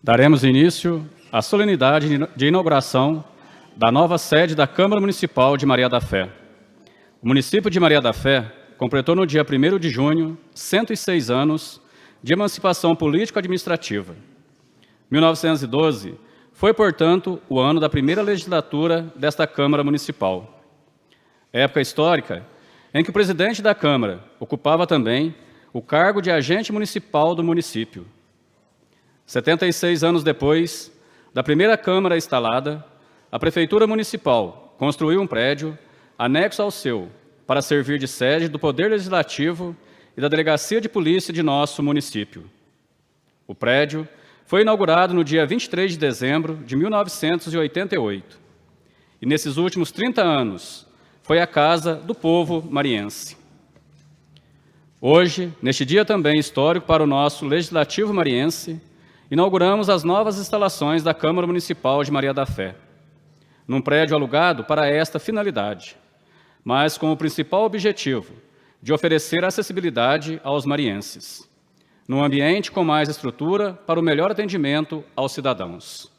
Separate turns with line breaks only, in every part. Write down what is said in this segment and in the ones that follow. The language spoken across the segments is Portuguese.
Daremos início à solenidade de inauguração da nova sede da Câmara Municipal de Maria da Fé. O município de Maria da Fé completou no dia 1º de junho 106 anos de emancipação político-administrativa. 1912 foi, portanto, o ano da primeira legislatura desta Câmara Municipal. Época histórica em que o presidente da Câmara ocupava também o cargo de agente municipal do município. 76 anos depois da primeira Câmara instalada, a Prefeitura Municipal construiu um prédio anexo ao seu, para servir de sede do Poder Legislativo e da Delegacia de Polícia de nosso município. O prédio foi inaugurado no dia 23 de dezembro de 1988 e, nesses últimos 30 anos, foi a casa do povo mariense. Hoje, neste dia também histórico para o nosso Legislativo mariense, inauguramos as novas instalações da Câmara Municipal de Maria da Fé, num prédio alugado para esta finalidade, mas com o principal objetivo de oferecer acessibilidade aos marienses, num ambiente com mais estrutura para o melhor atendimento aos cidadãos.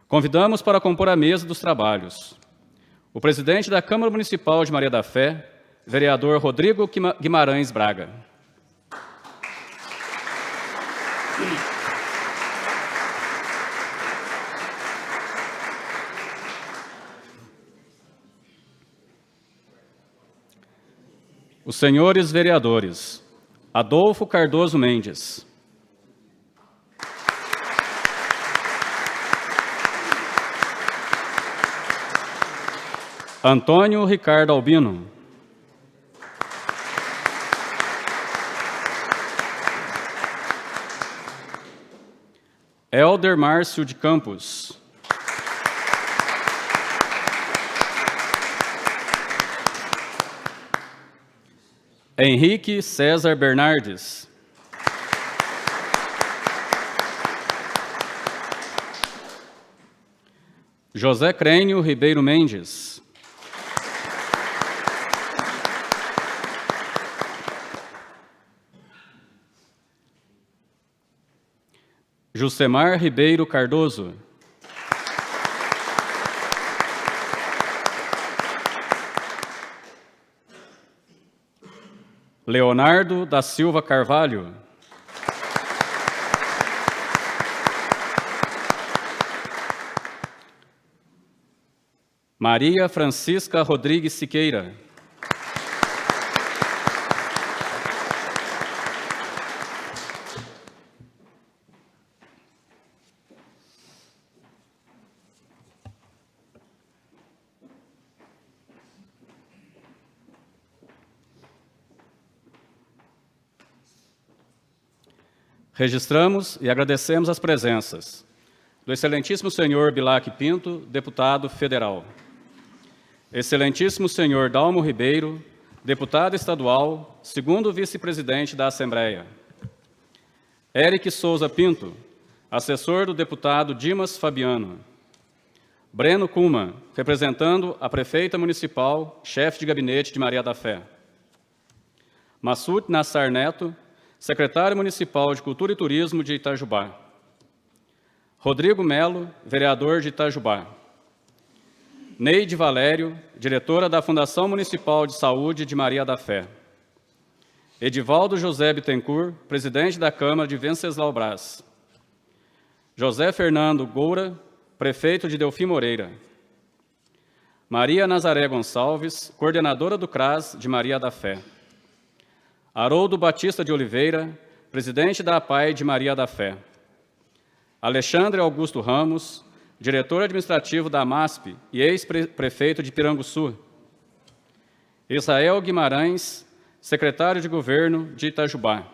Convidamos para compor a mesa dos trabalhos o presidente da Câmara Municipal de Maria da Fé, vereador Rodrigo Guimarães Braga. Os senhores vereadores Adolfo Cardoso Mendes, Antônio Ricardo Albino, Helder Márcio de Campos, Henrique César Bernardes, José Crênio Ribeiro Mendes, Jucemar Ribeiro Cardoso, Leonardo da Silva Carvalho, Maria Francisca Rodrigues Siqueira, registramos e agradecemos as presenças do excelentíssimo senhor Bilac Pinto, deputado federal, excelentíssimo senhor Dalmo Ribeiro, deputado estadual, segundo vice-presidente da Assembleia, Eric Souza Pinto, assessor do deputado Dimas Fabiano, Breno Kuma, representando a prefeita municipal, chefe de gabinete de Maria da Fé, Massoud Nassar Neto, secretário municipal de Cultura e Turismo de Itajubá, Rodrigo Melo, vereador de Itajubá, Neide Valério, diretora da Fundação Municipal de Saúde de Maria da Fé, Edivaldo José Bittencourt, presidente da Câmara de Venceslau Braz, José Fernando Goura, prefeito de Delfim Moreira, Maria Nazaré Gonçalves, coordenadora do CRAS de Maria da Fé, Haroldo Batista de Oliveira, presidente da APAI de Maria da Fé, Alexandre Augusto Ramos, diretor administrativo da MASP e ex-prefeito de Piranguçu, Israel Guimarães, secretário de governo de Itajubá,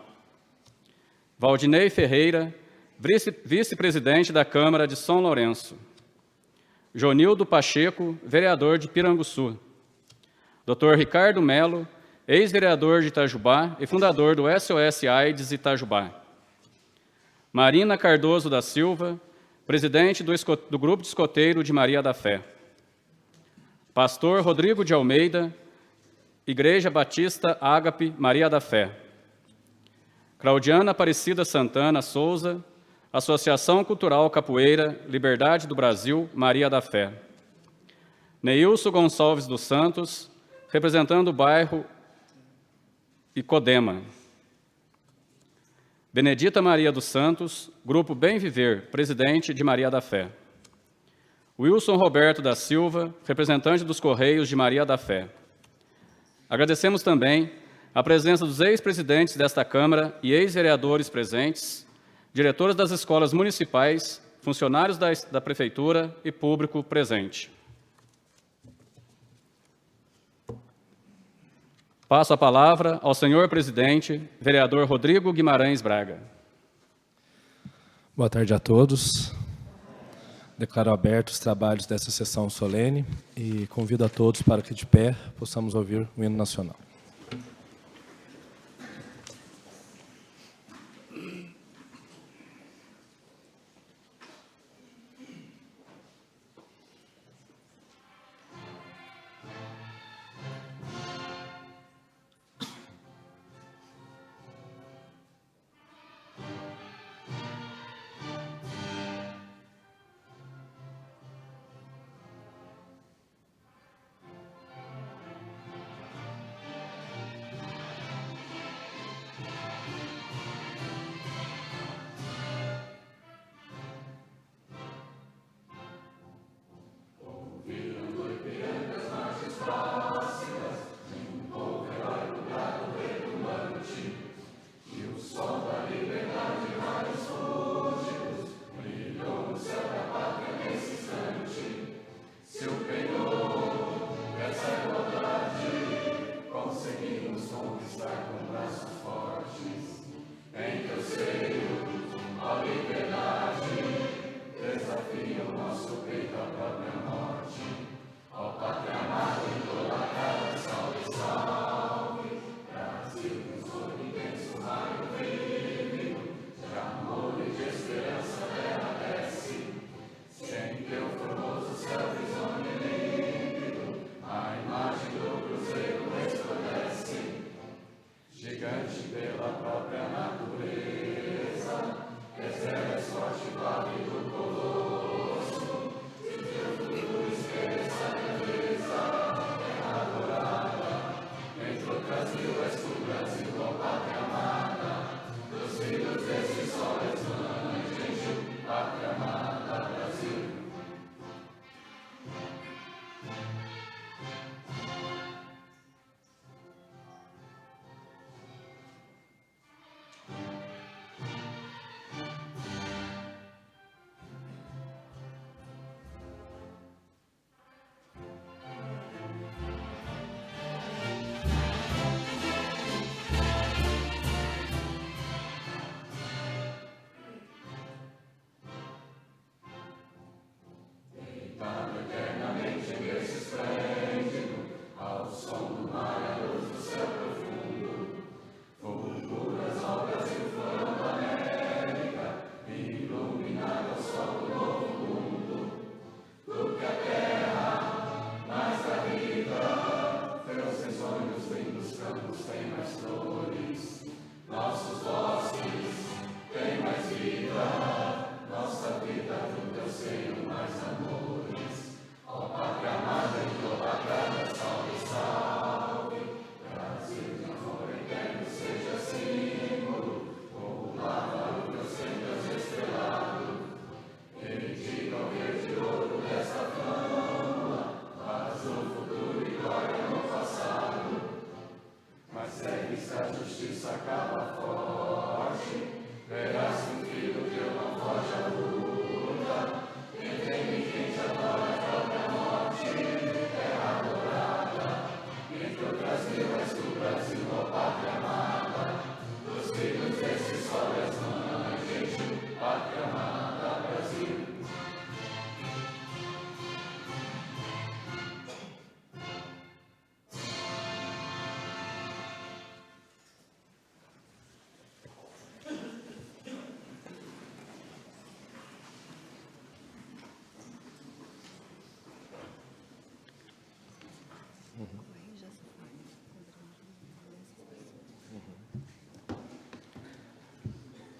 Valdinei Ferreira, vice-presidente da Câmara de São Lourenço, Jonildo Pacheco, vereador de Piranguçu, Dr. Ricardo Melo, ex-vereador de Itajubá e fundador do SOS AIDS Itajubá, Marina Cardoso da Silva, presidente do Grupo de Escoteiro de Maria da Fé, Pastor Rodrigo de Almeida, Igreja Batista Ágape Maria da Fé, Claudiana Aparecida Santana Souza, Associação Cultural Capoeira Liberdade do Brasil, Maria da Fé. Neilson Gonçalves dos Santos, representando o bairro Icodema. Benedita Maria dos Santos, Grupo Bem Viver, presidente de Maria da Fé. Wilson Roberto da Silva, representante dos Correios de Maria da Fé. Agradecemos também a presença dos ex-presidentes desta Câmara e ex-vereadores presentes, diretores das escolas municipais, funcionários da Prefeitura e público presente. Passo a palavra ao senhor presidente, vereador Rodrigo Guimarães Braga.
Boa tarde a todos. Declaro abertos os trabalhos dessa sessão solene e convido a todos para que de pé possamos ouvir o hino nacional.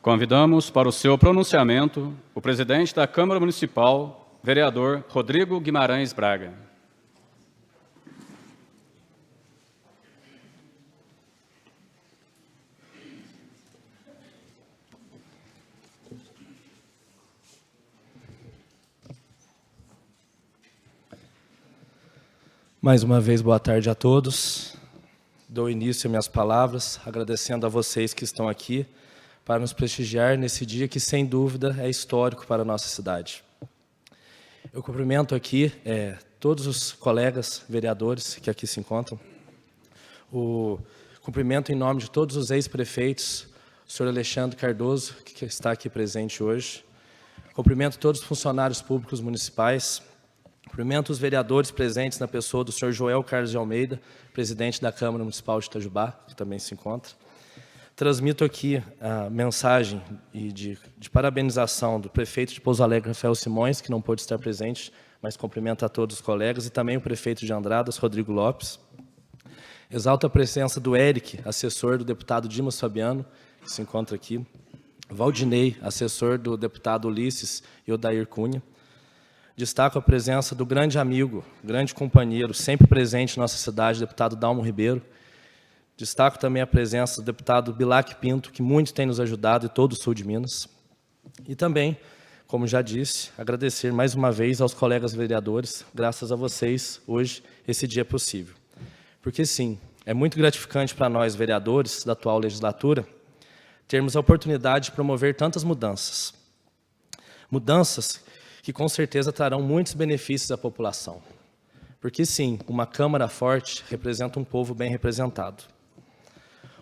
Convidamos para o seu pronunciamento o presidente da Câmara Municipal, vereador Rodrigo Guimarães Braga.
Mais uma vez, boa tarde a todos. Dou início às minhas palavras, agradecendo a vocês que estão aqui para nos prestigiar nesse dia que, sem dúvida, é histórico para a nossa cidade. Eu cumprimento aqui todos os colegas vereadores que aqui se encontram. O cumprimento em nome de todos os ex-prefeitos, o senhor Alexandre Cardoso, que está aqui presente hoje. Cumprimento todos os funcionários públicos municipais. Cumprimento os vereadores presentes na pessoa do senhor Joel Carlos de Almeida, presidente da Câmara Municipal de Itajubá, que também se encontra. Transmito aqui a mensagem de parabenização do prefeito de Pouso Alegre, Rafael Simões, que não pôde estar presente, mas cumprimento a todos os colegas, e também o prefeito de Andradas, Rodrigo Lopes. Exalto a presença do Eric, assessor do deputado Dimas Fabiano, que se encontra aqui. Valdinei, assessor do deputado Ulisses e Odair Cunha. Destaco a presença do grande amigo, grande companheiro, sempre presente em nossa cidade, deputado Dalmo Ribeiro. Destaco também a presença do deputado Bilac Pinto, que muito tem nos ajudado, e todo o sul de Minas. E também, como já disse, agradecer mais uma vez aos colegas vereadores. Graças a vocês, hoje, esse dia é possível. Porque, sim, é muito gratificante para nós, vereadores da atual legislatura, termos a oportunidade de promover tantas mudanças. Mudanças que com certeza trarão muitos benefícios à população. Porque sim, uma Câmara forte representa um povo bem representado.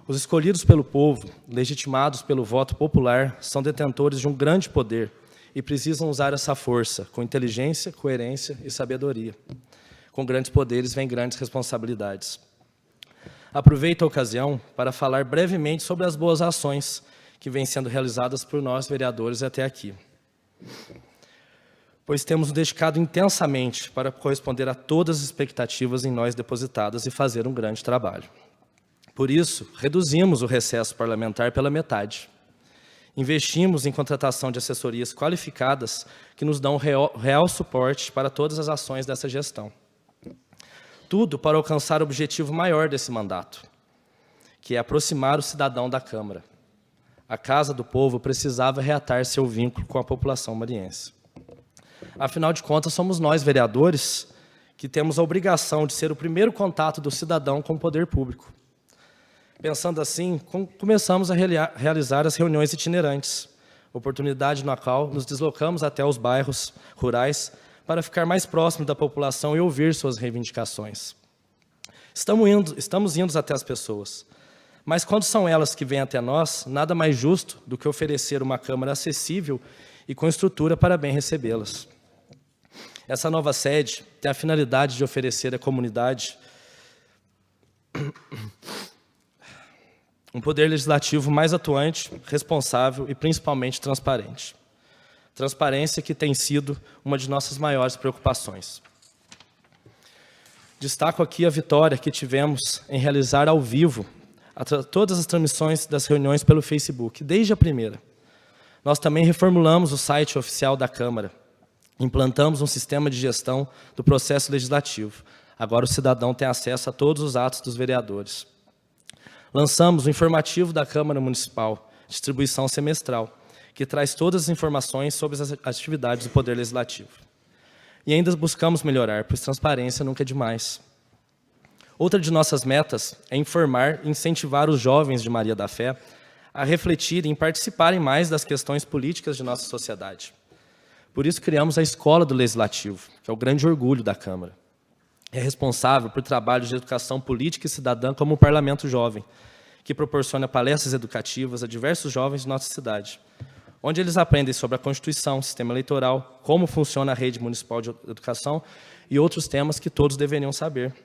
Os escolhidos pelo povo, legitimados pelo voto popular, são detentores de um grande poder e precisam usar essa força com inteligência, coerência e sabedoria. Com grandes poderes vem grandes responsabilidades. Aproveito a ocasião para falar brevemente sobre as boas ações que vêm sendo realizadas por nós, vereadores, até aqui. Pois temos nos dedicado intensamente para corresponder a todas as expectativas em nós depositadas e fazer um grande trabalho. Por isso, reduzimos o recesso parlamentar pela metade. Investimos em contratação de assessorias qualificadas que nos dão real suporte para todas as ações dessa gestão. Tudo para alcançar o objetivo maior desse mandato, que é aproximar o cidadão da Câmara. A Casa do Povo precisava reatar seu vínculo com a população mariense. Afinal de contas, somos nós, vereadores, que temos a obrigação de ser o primeiro contato do cidadão com o poder público. Pensando assim, começamos a realizar as reuniões itinerantes, oportunidade na qual nos deslocamos até os bairros rurais para ficar mais próximo da população e ouvir suas reivindicações. Estamos indo até as pessoas, mas quando são elas que vêm até nós, nada mais justo do que oferecer uma Câmara acessível e com estrutura para bem recebê-las. Essa nova sede tem a finalidade de oferecer à comunidade um poder legislativo mais atuante, responsável e principalmente transparente. Transparência que tem sido uma de nossas maiores preocupações. Destaco aqui a vitória que tivemos em realizar ao vivo todas as transmissões das reuniões pelo Facebook, desde a primeira. Nós também reformulamos o site oficial da Câmara. Implantamos um sistema de gestão do processo legislativo. Agora o cidadão tem acesso a todos os atos dos vereadores. Lançamos o informativo da Câmara Municipal, distribuição semestral, que traz todas as informações sobre as atividades do Poder Legislativo. E ainda buscamos melhorar, pois transparência nunca é demais. Outra de nossas metas é informar e incentivar os jovens de Maria da Fé a refletirem e participarem mais das questões políticas de nossa sociedade. Por isso criamos a Escola do Legislativo, que é o grande orgulho da Câmara. É responsável por trabalhos de educação política e cidadã como o Parlamento Jovem, que proporciona palestras educativas a diversos jovens de nossa cidade, onde eles aprendem sobre a Constituição, sistema eleitoral, como funciona a rede municipal de educação e outros temas que todos deveriam saber.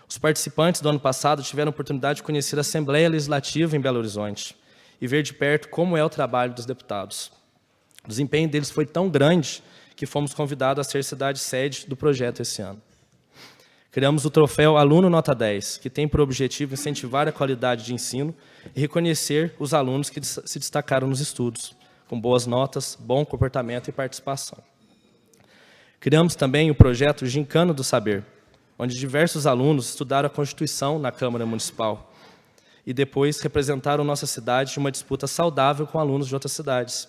Os participantes do ano passado tiveram a oportunidade de conhecer a Assembleia Legislativa em Belo Horizonte e ver de perto como é o trabalho dos deputados. O desempenho deles foi tão grande que fomos convidados a ser cidade-sede do projeto esse ano. Criamos o troféu Aluno Nota 10, que tem por objetivo incentivar a qualidade de ensino e reconhecer os alunos que se destacaram nos estudos, com boas notas, bom comportamento e participação. Criamos também o projeto Gincana do Saber, onde diversos alunos estudaram a Constituição na Câmara Municipal e depois representaram nossa cidade em uma disputa saudável com alunos de outras cidades.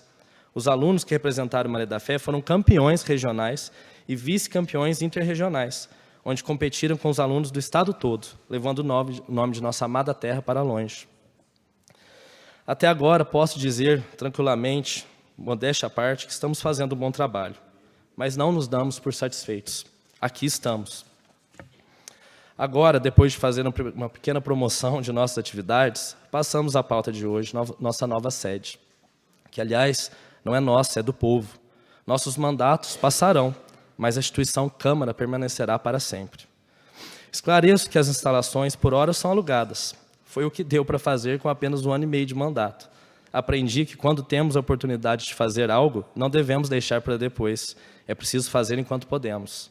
Os alunos que representaram Maria da Fé foram campeões regionais e vice-campeões interregionais, onde competiram com os alunos do estado todo, levando o nome de nossa amada terra para longe. Até agora, posso dizer tranquilamente, modéstia à parte, que estamos fazendo um bom trabalho, mas não nos damos por satisfeitos. Aqui estamos. Agora, depois de fazer uma pequena promoção de nossas atividades, passamos à pauta de hoje, nossa nova sede, que, aliás, não é nossa, é do povo. Nossos mandatos passarão, mas a instituição Câmara permanecerá para sempre. Esclareço que as instalações, por hora, são alugadas. Foi o que deu para fazer com apenas 1 ano e meio de mandato. Aprendi que, quando temos a oportunidade de fazer algo, não devemos deixar para depois. É preciso fazer enquanto podemos.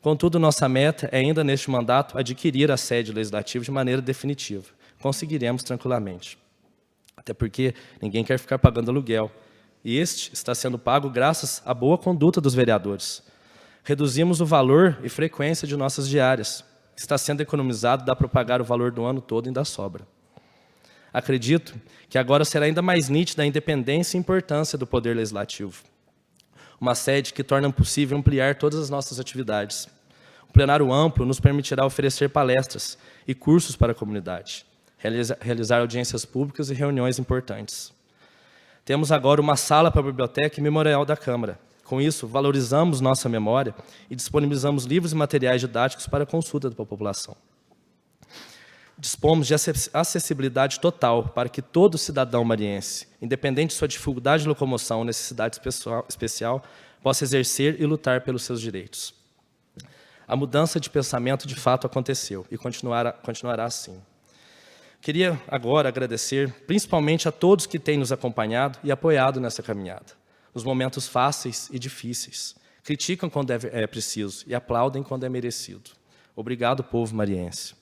Contudo, nossa meta é, ainda neste mandato, adquirir a sede legislativa de maneira definitiva. Conseguiremos tranquilamente. Até porque ninguém quer ficar pagando aluguel. E este está sendo pago graças à boa conduta dos vereadores. Reduzimos o valor e frequência de nossas diárias. Está sendo economizado, dá para pagar o valor do ano todo e ainda sobra. Acredito que agora será ainda mais nítida a independência e importância do Poder Legislativo. Uma sede que torna possível ampliar todas as nossas atividades. O plenário amplo nos permitirá oferecer palestras e cursos para a comunidade, realizar audiências públicas e reuniões importantes. Temos agora uma sala para a biblioteca e memorial da Câmara. Com isso, valorizamos nossa memória e disponibilizamos livros e materiais didáticos para consulta da população. Dispomos de acessibilidade total para que todo cidadão mariense, independente de sua dificuldade de locomoção ou necessidade especial, possa exercer e lutar pelos seus direitos. A mudança de pensamento de fato aconteceu e continuará assim. Queria agora agradecer principalmente a todos que têm nos acompanhado e apoiado nessa caminhada. Nos momentos fáceis e difíceis. Criticam quando é preciso e aplaudem quando é merecido. Obrigado, povo mariense.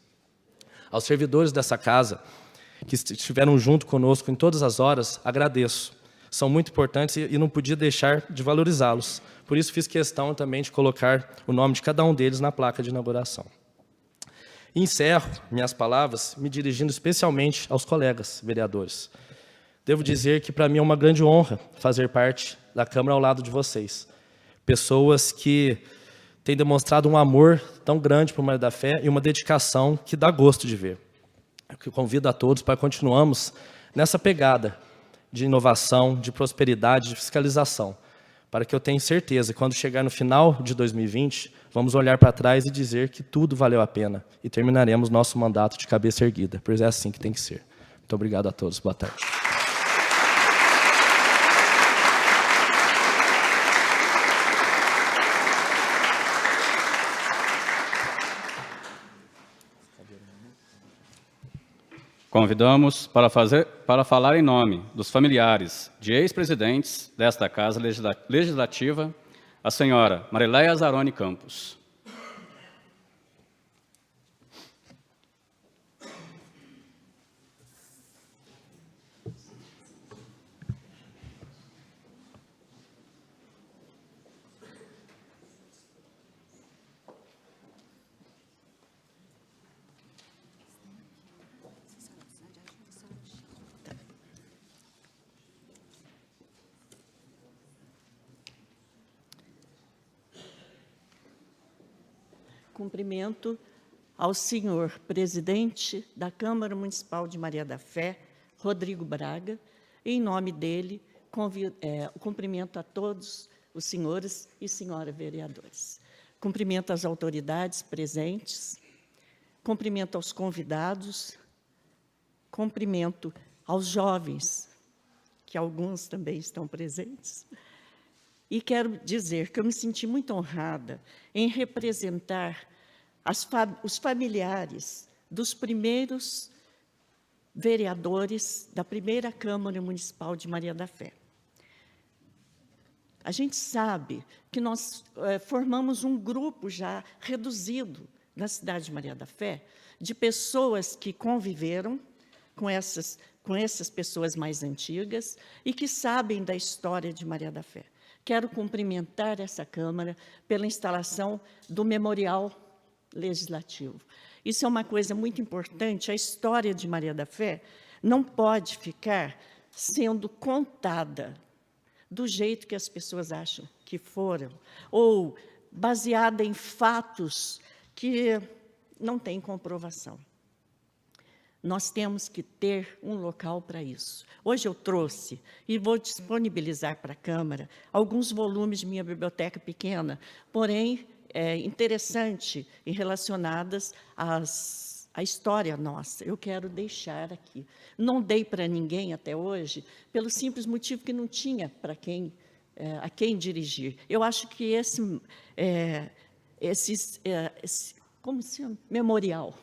Aos servidores dessa casa, que estiveram junto conosco em todas as horas, agradeço. São muito importantes e não podia deixar de valorizá-los. Por isso fiz questão também de colocar o nome de cada um deles na placa de inauguração. E encerro minhas palavras me dirigindo especialmente aos colegas vereadores. Devo dizer que para mim é uma grande honra fazer parte da Câmara ao lado de vocês. Pessoas que têm demonstrado um amor tão grande por Maria da Fé e uma dedicação que dá gosto de ver. Eu convido a todos para continuarmos nessa pegada de inovação, de prosperidade, de fiscalização, para que eu tenha certeza que quando chegar no final de 2020, vamos olhar para trás e dizer que tudo valeu a pena e terminaremos nosso mandato de cabeça erguida, pois é assim que tem que ser. Muito obrigado a todos. Boa tarde.
Convidamos para falar em nome dos familiares de ex-presidentes desta Casa Legislativa, a senhora Marileia Zaroni Campos.
Cumprimento ao senhor presidente da Câmara Municipal de Maria da Fé, Rodrigo Braga. Em nome dele, cumprimento a todos os senhores e senhora vereadores. Cumprimento as autoridades presentes, cumprimento aos convidados, cumprimento aos jovens, que alguns também estão presentes. E quero dizer que eu me senti muito honrada em representar os familiares dos primeiros vereadores da primeira Câmara Municipal de Maria da Fé. A gente sabe que nós formamos um grupo já reduzido na cidade de Maria da Fé, de pessoas que conviveram com essas pessoas mais antigas e que sabem da história de Maria da Fé. Quero cumprimentar essa Câmara pela instalação do Memorial Legislativo. Isso é uma coisa muito importante. A história de Maria da Fé não pode ficar sendo contada do jeito que as pessoas acham que foram, ou baseada em fatos que não têm comprovação. Nós temos que ter um local para isso. Hoje eu trouxe, e vou disponibilizar para a Câmara, alguns volumes de minha biblioteca pequena, porém interessante e relacionadas à história nossa. Eu quero deixar aqui. Não dei para ninguém até hoje, pelo simples motivo que não tinha para a quem dirigir. Eu acho que esse como se chama? Memorial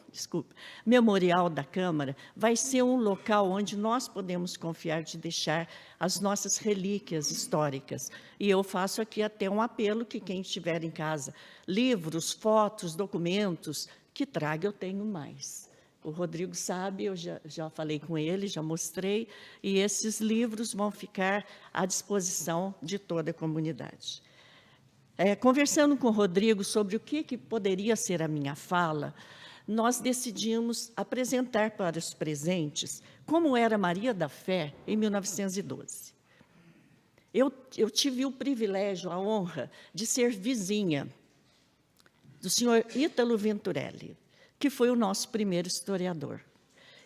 da Câmara, vai ser um local onde nós podemos confiar de deixar as nossas relíquias históricas. E eu faço aqui até um apelo que quem estiver em casa, livros, fotos, documentos, que traga, eu tenho mais. O Rodrigo sabe, eu já falei com ele, já mostrei, e esses livros vão ficar à disposição de toda a comunidade. Conversando com o Rodrigo sobre o que poderia ser a minha fala, nós decidimos apresentar para os presentes como era Maria da Fé em 1912. Eu tive o privilégio, a honra de ser vizinha do senhor Ítalo Venturelli, que foi o nosso primeiro historiador,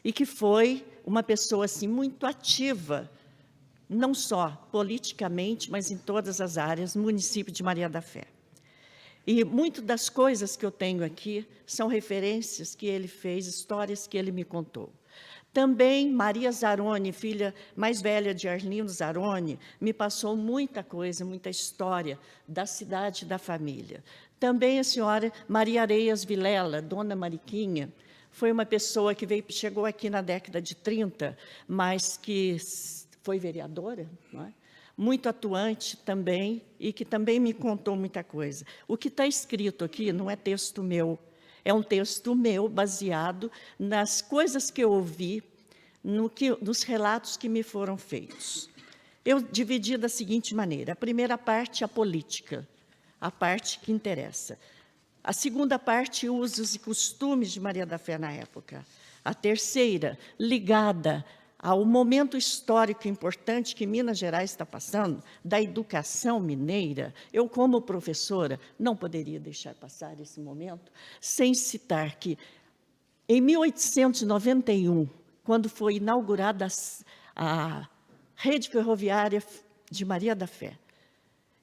e que foi uma pessoa assim, muito ativa, não só politicamente, mas em todas as áreas, no município de Maria da Fé. E muitas das coisas que eu tenho aqui são referências que ele fez, histórias que ele me contou. Também Maria Zaroni, filha mais velha de Arlindo Zaroni, me passou muita coisa, muita história da cidade e da família. Também a senhora Maria Areias Vilela, dona Mariquinha, foi uma pessoa que chegou aqui na década de 30, mas que foi vereadora, não é? Muito atuante também, e que também me contou muita coisa. O que está escrito aqui não é texto meu, é um texto meu baseado nas coisas que eu ouvi, nos relatos que me foram feitos. Eu dividi da seguinte maneira: a primeira parte, a política, a parte que interessa. A segunda parte, usos e costumes de Maria da Fé na época. A terceira, ligada ao momento histórico importante que Minas Gerais está passando, da educação mineira. Eu, como professora, não poderia deixar passar esse momento sem citar que, em 1891, quando foi inaugurada a rede ferroviária de Maria da Fé,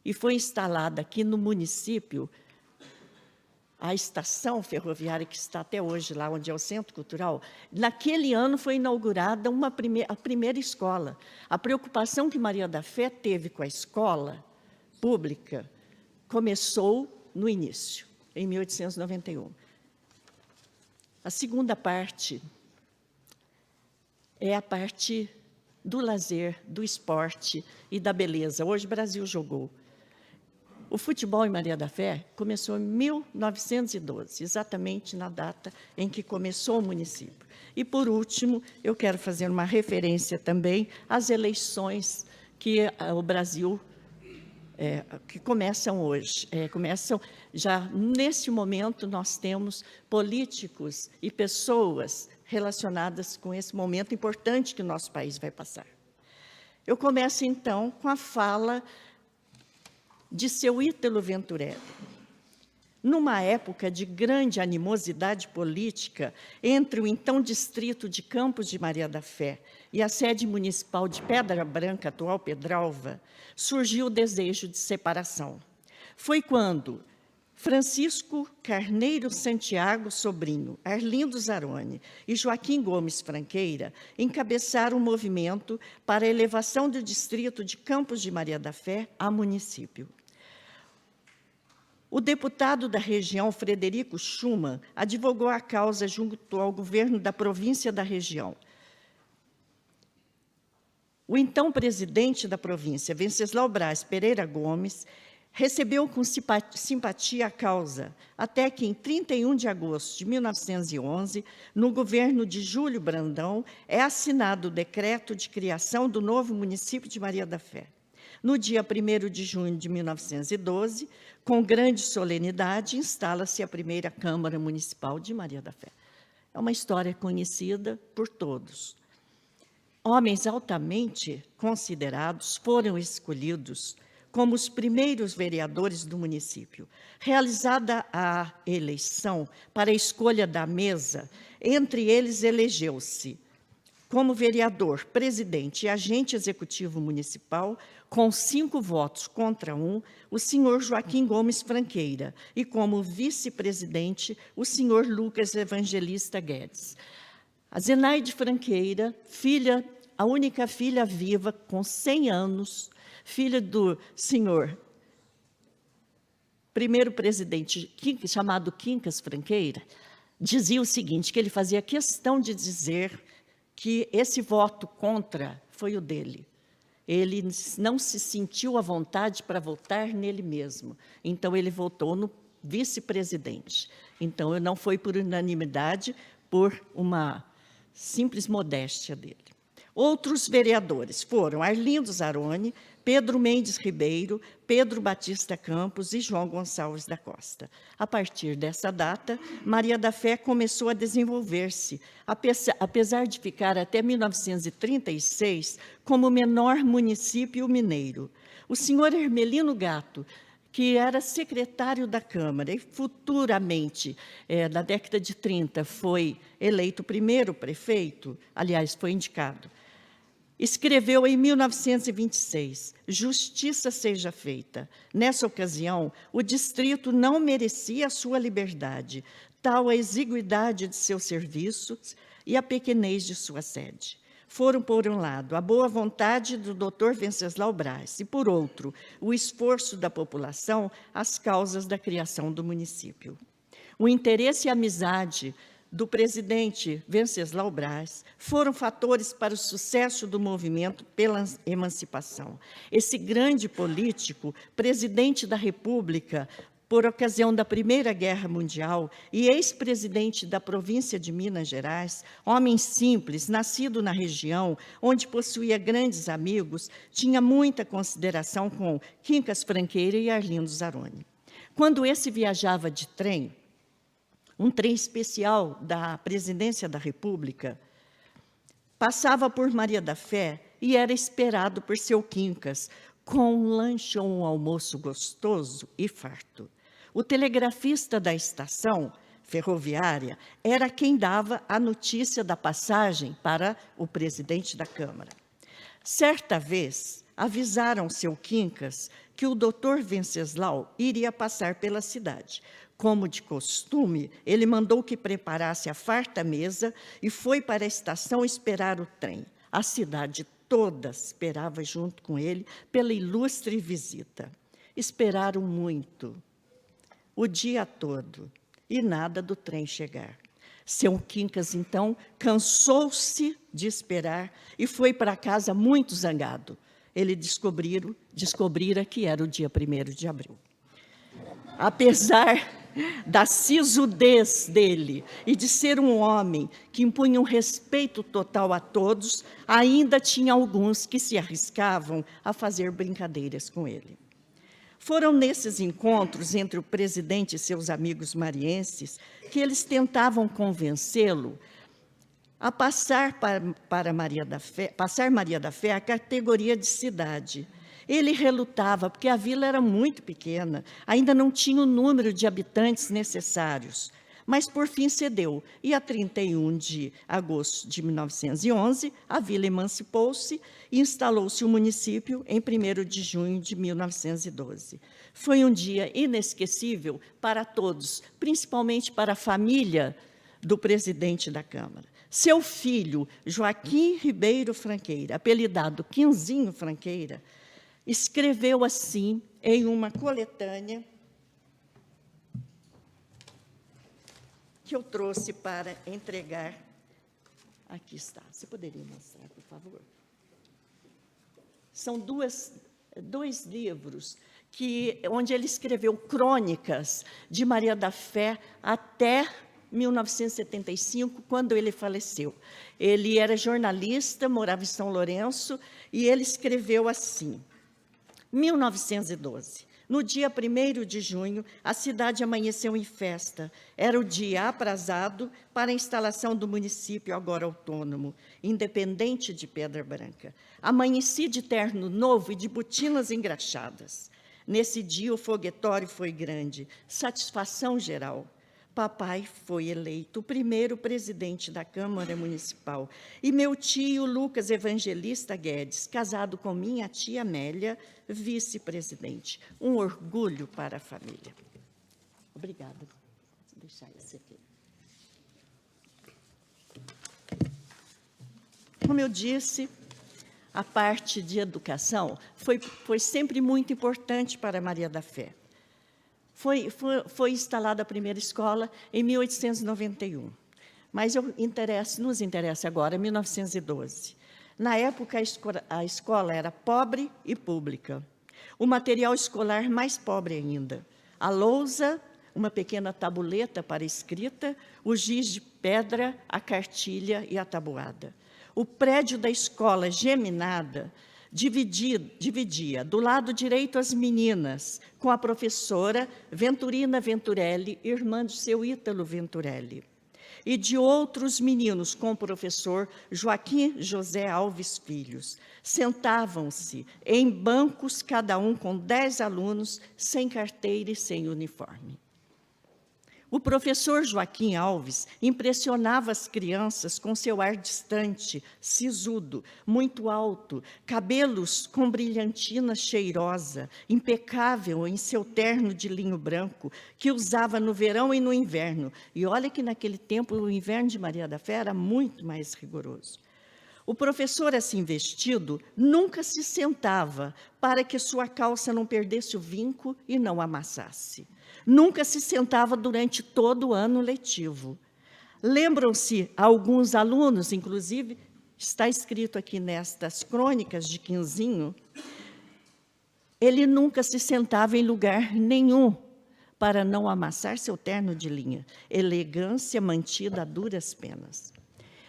e foi instalada aqui no município a estação ferroviária que está até hoje lá, onde é o Centro Cultural, naquele ano foi inaugurada a primeira escola. A preocupação que Maria da Fé teve com a escola pública começou no início, em 1891. A segunda parte é a parte do lazer, do esporte e da beleza. Hoje o Brasil jogou. O futebol em Maria da Fé começou em 1912, exatamente na data em que começou o município. E, por último, eu quero fazer uma referência também às eleições que o Brasil, que começam hoje. Começam já, nesse momento, nós temos políticos e pessoas relacionadas com esse momento importante que o nosso país vai passar. Eu começo, então, com a fala de seu Ítalo Venturelli. Numa época de grande animosidade política entre o então distrito de Campos de Maria da Fé e a sede municipal de Pedra Branca, atual Pedralva, surgiu o desejo de separação. Foi quando Francisco Carneiro Santiago Sobrinho, Arlindo Zaroni e Joaquim Gomes Franqueira encabeçaram um movimento para a elevação do distrito de Campos de Maria da Fé a município. O deputado da região, Frederico Schumann, advogou a causa junto ao governo da província da região. O então presidente da província, Venceslau Braz Pereira Gomes, recebeu com simpatia a causa, até que, em 31 de agosto de 1911, no governo de Júlio Brandão, é assinado o decreto de criação do novo município de Maria da Fé. No dia 1º de junho de 1912, com grande solenidade, instala-se a primeira Câmara Municipal de Maria da Fé. É uma história conhecida por todos. Homens altamente considerados foram escolhidos como os primeiros vereadores do município. Realizada a eleição para a escolha da mesa, entre eles elegeu-se como vereador, presidente e agente executivo municipal, com 5 votos contra 1, o senhor Joaquim Gomes Franqueira, e como vice-presidente, o senhor Lucas Evangelista Guedes. A Zenaide Franqueira, a única filha viva, com 100 anos, filha do senhor primeiro presidente, chamado Quincas Franqueira, dizia o seguinte, que ele fazia questão de dizer que esse voto contra foi o dele. Ele não se sentiu à vontade para votar nele mesmo. Então, ele votou no vice-presidente. Então, não foi por unanimidade, por uma simples modéstia dele. Outros vereadores foram Arlindo Zaroni, Pedro Mendes Ribeiro, Pedro Batista Campos e João Gonçalves da Costa. A partir dessa data, Maria da Fé começou a desenvolver-se, apesar de ficar até 1936 como o menor município mineiro. O senhor Hermelino Gato, que era secretário da Câmara e futuramente, na década de 30, foi eleito o primeiro prefeito, aliás, foi indicado, escreveu em 1926, justiça seja feita. Nessa ocasião, o distrito não merecia a sua liberdade, tal a exiguidade de seus serviços e a pequenez de sua sede. Foram, por um lado, a boa vontade do Dr. Venceslau Braz e, por outro, o esforço da população às causas da criação do município. O interesse e a amizade do presidente Venceslau Braz foram fatores para o sucesso do movimento pela emancipação. Esse grande político, presidente da República, por ocasião da Primeira Guerra Mundial e ex-presidente da província de Minas Gerais, homem simples, nascido na região, onde possuía grandes amigos, tinha muita consideração com Quincas Franqueira e Arlindo Zaroni. Quando esse viajava de trem, um trem especial da Presidência da República, passava por Maria da Fé e era esperado por seu Quincas, com um lanche ou um almoço gostoso e farto. O telegrafista da estação ferroviária era quem dava a notícia da passagem para o presidente da Câmara. Certa vez, avisaram seu Quincas que o doutor Venceslau iria passar pela cidade. Como de costume, ele mandou que preparasse a farta mesa e foi para a estação esperar o trem. A cidade toda esperava junto com ele pela ilustre visita. Esperaram muito, o dia todo, e nada do trem chegar. Seu Quincas, então, cansou-se de esperar e foi para casa muito zangado. Ele descobrira que era o dia 1º de abril. Apesar da sisudez dele e de ser um homem que impunha um respeito total a todos, ainda tinha alguns que se arriscavam a fazer brincadeiras com ele. Foram nesses encontros entre o presidente e seus amigos marienses que eles tentavam convencê-lo a passar Maria da Fé à categoria de cidade. Ele relutava, porque a vila era muito pequena, ainda não tinha o número de habitantes necessários, mas, por fim, cedeu. E, a 31 de agosto de 1911, a vila emancipou-se e instalou-se o município em 1º de junho de 1912. Foi um dia inesquecível para todos, principalmente para a família do presidente da Câmara. Seu filho, Joaquim Ribeiro Franqueira, apelidado Quinzinho Franqueira, escreveu assim em uma coletânea que eu trouxe para entregar. Aqui está. Você poderia mostrar, por favor? São dois livros onde ele escreveu crônicas de Maria da Fé até 1975, quando ele faleceu. Ele era jornalista, morava em São Lourenço, e ele escreveu assim: 1912. No dia 1º de junho, a cidade amanheceu em festa. Era o dia aprazado para a instalação do município agora autônomo, independente de Pedra Branca. Amanheci de terno novo e de botinas engraxadas. Nesse dia, o foguetório foi grande, satisfação geral. Papai foi eleito o primeiro presidente da Câmara Municipal e meu tio Lucas Evangelista Guedes, casado com minha tia Amélia, vice-presidente. Um orgulho para a família. Obrigada. Vou deixar esse aqui. Como eu disse, a parte de educação foi sempre muito importante para Maria da Fé. Foi instalada a primeira escola em 1891, mas nos interessa agora, 1912. Na época, a escola era pobre e pública. O material escolar mais pobre ainda. A lousa, uma pequena tabuleta para escrita, o giz de pedra, a cartilha e a tabuada. O prédio da escola geminada dividia do lado direito as meninas, com a professora Venturina Venturelli, irmã do seu Ítalo Venturelli, e de outros meninos com o professor Joaquim José Alves Filhos. Sentavam-se em bancos, cada um com 10 alunos, sem carteira e sem uniforme. O professor Joaquim Alves impressionava as crianças com seu ar distante, sisudo, muito alto, cabelos com brilhantina cheirosa, impecável em seu terno de linho branco, que usava no verão e no inverno. E olha que naquele tempo o inverno de Maria da Fé era muito mais rigoroso. O professor, assim vestido, nunca se sentava para que sua calça não perdesse o vinco e não amassasse. Nunca se sentava durante todo o ano letivo. Lembram-se alguns alunos, inclusive, está escrito aqui nestas crônicas de Quinzinho, ele nunca se sentava em lugar nenhum para não amassar seu terno de linha. Elegância mantida a duras penas.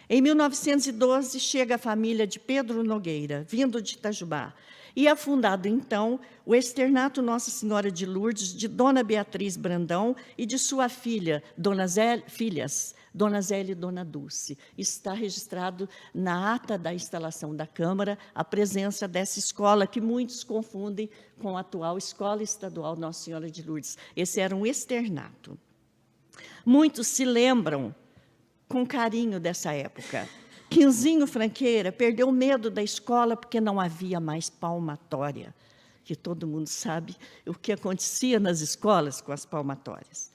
Em 1912, chega a família de Pedro Nogueira, vindo de Itajubá, e é fundado, então, o Externato Nossa Senhora de Lourdes, de Dona Beatriz Brandão e de sua filha, Dona Zélia e Dona Dulce. Está registrado na ata da instalação da Câmara a presença dessa escola, que muitos confundem com a atual Escola Estadual Nossa Senhora de Lourdes. Esse era um externato. Muitos se lembram com carinho dessa época. Quinzinho Franqueira perdeu medo da escola porque não havia mais palmatória, que todo mundo sabe o que acontecia nas escolas com as palmatórias.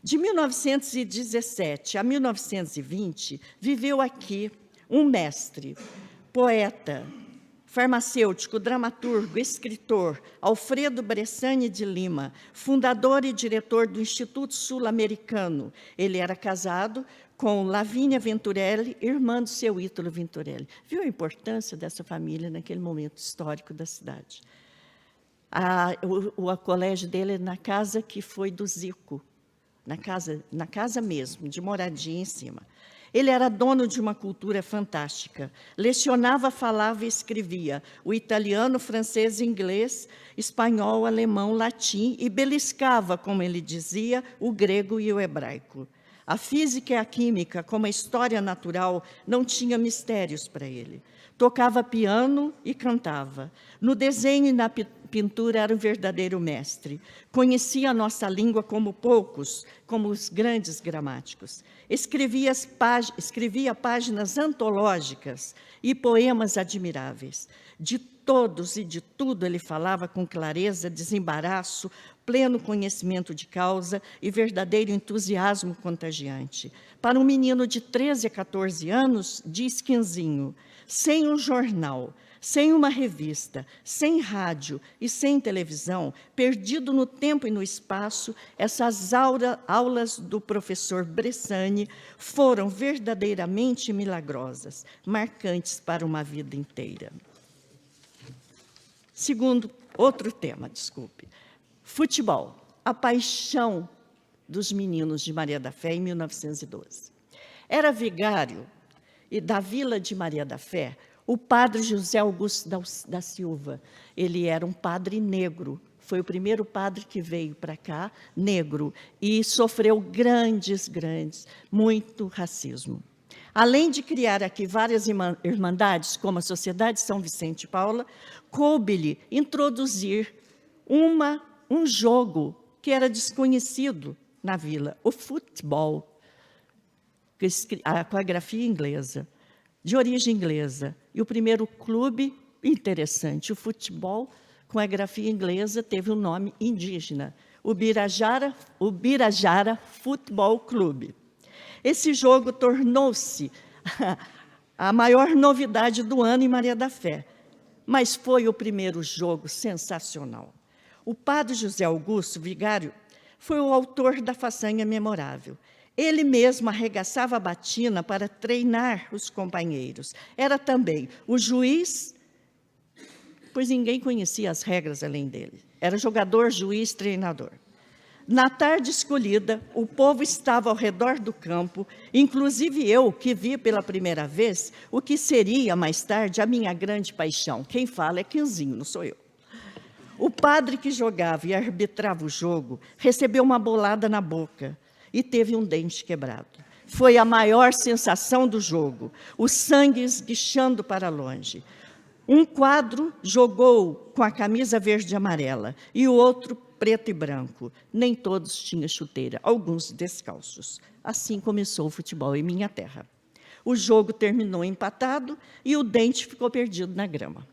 De 1917 a 1920, viveu aqui um mestre, poeta, farmacêutico, dramaturgo, escritor, Alfredo Bressani de Lima, fundador e diretor do Instituto Sul-Americano. Ele era casado com Lavínia Venturelli, irmã do seu Ítalo Venturelli. Viu a importância dessa família naquele momento histórico da cidade? O colégio dele é na casa que foi do Zico, na casa mesmo, de moradia em cima. Ele era dono de uma cultura fantástica. Lecionava, falava e escrevia o italiano, francês, inglês, espanhol, alemão, latim e beliscava, como ele dizia, o grego e o hebraico. A física e a química, como a história natural, não tinha mistérios para ele. Tocava piano e cantava. No desenho e na pintura era um verdadeiro mestre. Conhecia a nossa língua como poucos, como os grandes gramáticos. Escrevia páginas antológicas e poemas admiráveis. De todos e de tudo ele falava com clareza, desembaraço, pleno conhecimento de causa e verdadeiro entusiasmo contagiante. Para um menino de 13 a 14 anos, diz Quinzinho, sem um jornal, sem uma revista, sem rádio e sem televisão, perdido no tempo e no espaço, essas aulas do professor Bressani foram verdadeiramente milagrosas, marcantes para uma vida inteira. Outro tema, desculpe. Futebol, a paixão dos meninos de Maria da Fé em 1912. Era vigário da Vila de Maria da Fé o padre José Augusto da Silva. Ele era um padre negro, foi o primeiro padre que veio para cá, negro, e sofreu muito racismo. Além de criar aqui várias irmandades, como a Sociedade São Vicente de Paula, coube-lhe introduzir um jogo que era desconhecido na vila, o futebol, com a grafia inglesa, de origem inglesa. E o primeiro clube, interessante, o futebol, com a grafia inglesa, teve um nome indígena, o Birajara Futebol Clube. Esse jogo tornou-se a maior novidade do ano em Maria da Fé, mas foi o primeiro jogo sensacional. O padre José Augusto, vigário, foi o autor da façanha memorável. Ele mesmo arregaçava a batina para treinar os companheiros. Era também o juiz, pois ninguém conhecia as regras além dele. Era jogador, juiz, treinador. Na tarde escolhida, o povo estava ao redor do campo, inclusive eu, que vi pela primeira vez o que seria, mais tarde, a minha grande paixão. Quem fala é Quinzinho, não sou eu. O padre que jogava e arbitrava o jogo recebeu uma bolada na boca e teve um dente quebrado. Foi a maior sensação do jogo, o sangue esguichando para longe. Um quadro jogou com a camisa verde e amarela e o outro preto e branco. Nem todos tinham chuteira, alguns descalços. Assim começou o futebol em minha terra. O jogo terminou empatado e o dente ficou perdido na grama.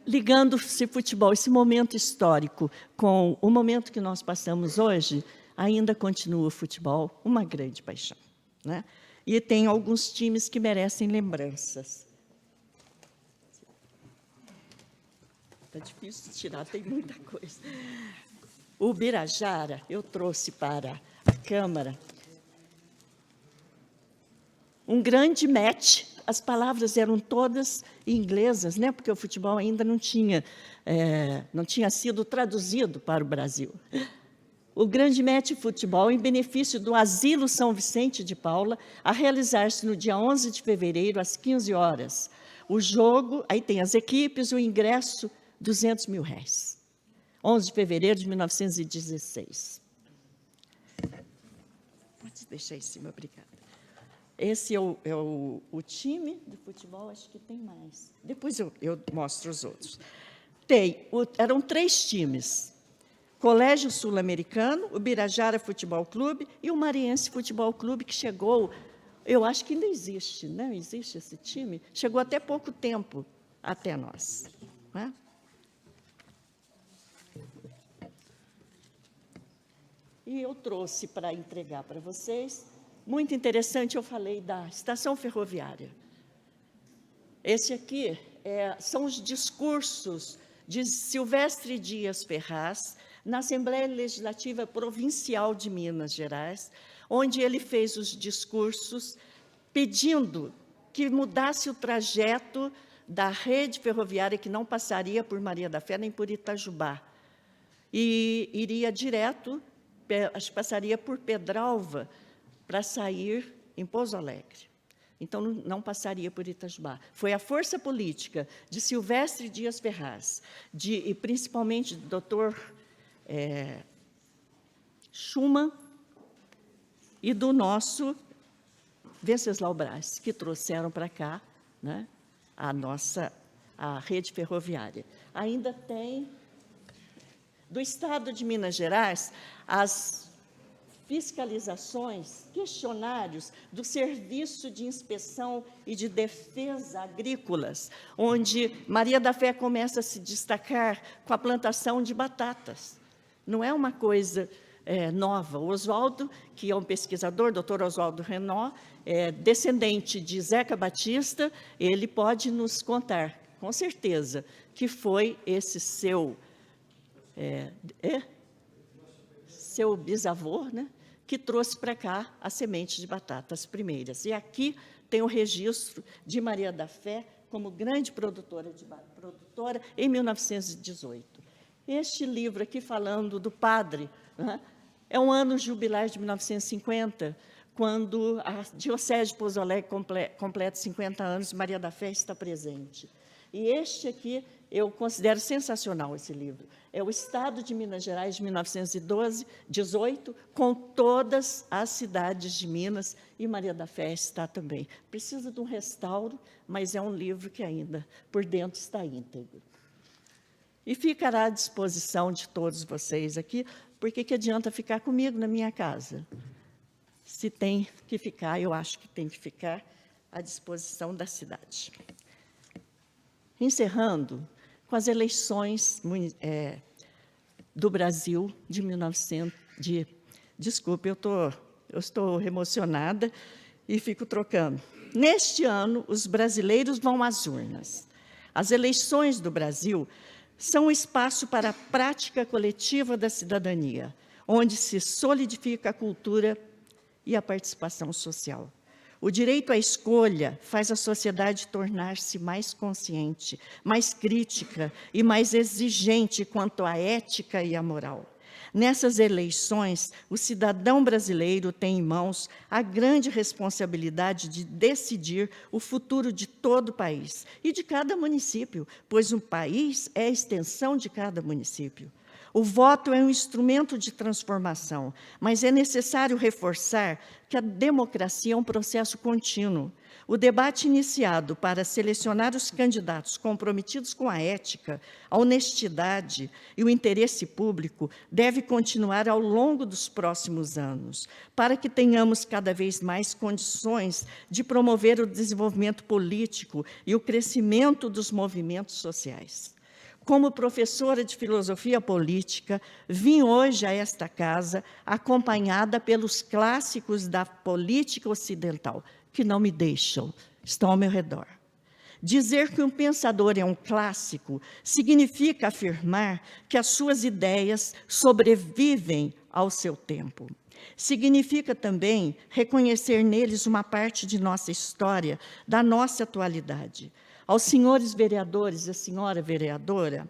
Ligando-se futebol, esse momento histórico, com o momento que nós passamos hoje, ainda continua o futebol uma grande paixão, né? E tem alguns times que merecem lembranças. Está difícil de tirar, tem muita coisa. O Birajara, eu trouxe para a Câmara um grande match. As palavras eram todas inglesas, né? Porque o futebol ainda não tinha sido traduzido para o Brasil. O grande match futebol em benefício do Asilo São Vicente de Paula, a realizar-se no dia 11 de fevereiro, às 15 horas. O jogo, aí tem as equipes, o ingresso, R$200 mil. 11 de fevereiro de 1916. Pode deixar em cima, obrigada. Esse é o time de futebol, acho que tem mais. Depois eu mostro os outros. Eram 3 times. Colégio Sul-Americano, o Birajara Futebol Clube e o Mariense Futebol Clube, que chegou, eu acho que ainda existe, né? Existe esse time, chegou até pouco tempo até nós. Né? E eu trouxe para entregar para vocês, muito interessante, eu falei da estação ferroviária. Esse aqui são os discursos de Silvestre Dias Ferraz, na Assembleia Legislativa Provincial de Minas Gerais, onde ele fez os discursos pedindo que mudasse o trajeto da rede ferroviária, que não passaria por Maria da Fé nem por Itajubá, e iria direto, acho que passaria por Pedralva, para sair em Pouso Alegre. Então, não passaria por Itajubá. Foi a força política de Silvestre Dias Ferraz, e principalmente do doutor Schumann e do nosso Venceslau Braz, que trouxeram para cá, né, a rede ferroviária. Ainda tem, do Estado de Minas Gerais, as fiscalizações, questionários do Serviço de Inspeção e de Defesa Agrícolas, onde Maria da Fé começa a se destacar com a plantação de batatas. Não é uma coisa nova. O Oswaldo, que é um pesquisador, doutor Oswaldo Renaud, descendente de Zeca Batista, ele pode nos contar, com certeza, que foi esse seu bisavô, né, que trouxe para cá a semente de batatas primeiras. E aqui tem o registro de Maria da Fé como grande produtora em 1918. Este livro aqui, falando do padre, né, é um ano jubilar de 1950, quando a Diocese de Pouso Alegre completa 50 anos, Maria da Fé está presente. E este aqui, eu considero sensacional esse livro. É o Estado de Minas Gerais de 1918, com todas as cidades de Minas, e Maria da Fé está também. Precisa de um restauro, mas é um livro que ainda, por dentro, está íntegro. E ficará à disposição de todos vocês aqui, porque que adianta ficar comigo na minha casa? Se tem que ficar, eu acho que tem que ficar à disposição da cidade. Encerrando com as eleições do Brasil de 1900... Desculpe, eu estou emocionada e fico trocando. Neste ano, os brasileiros vão às urnas. As eleições do Brasil são um espaço para a prática coletiva da cidadania, onde se solidifica a cultura e a participação social. O direito à escolha faz a sociedade tornar-se mais consciente, mais crítica e mais exigente quanto à ética e à moral. Nessas eleições, o cidadão brasileiro tem em mãos a grande responsabilidade de decidir o futuro de todo o país e de cada município, pois o país é a extensão de cada município. O voto é um instrumento de transformação, mas é necessário reforçar que a democracia é um processo contínuo. O debate iniciado para selecionar os candidatos comprometidos com a ética, a honestidade e o interesse público deve continuar ao longo dos próximos anos, para que tenhamos cada vez mais condições de promover o desenvolvimento político e o crescimento dos movimentos sociais. Como professora de filosofia política, vim hoje a esta casa acompanhada pelos clássicos da política ocidental, que não me deixam, estão ao meu redor. Dizer que um pensador é um clássico significa afirmar que as suas ideias sobrevivem ao seu tempo. Significa também reconhecer neles uma parte de nossa história, da nossa atualidade. Aos senhores vereadores e a senhora vereadora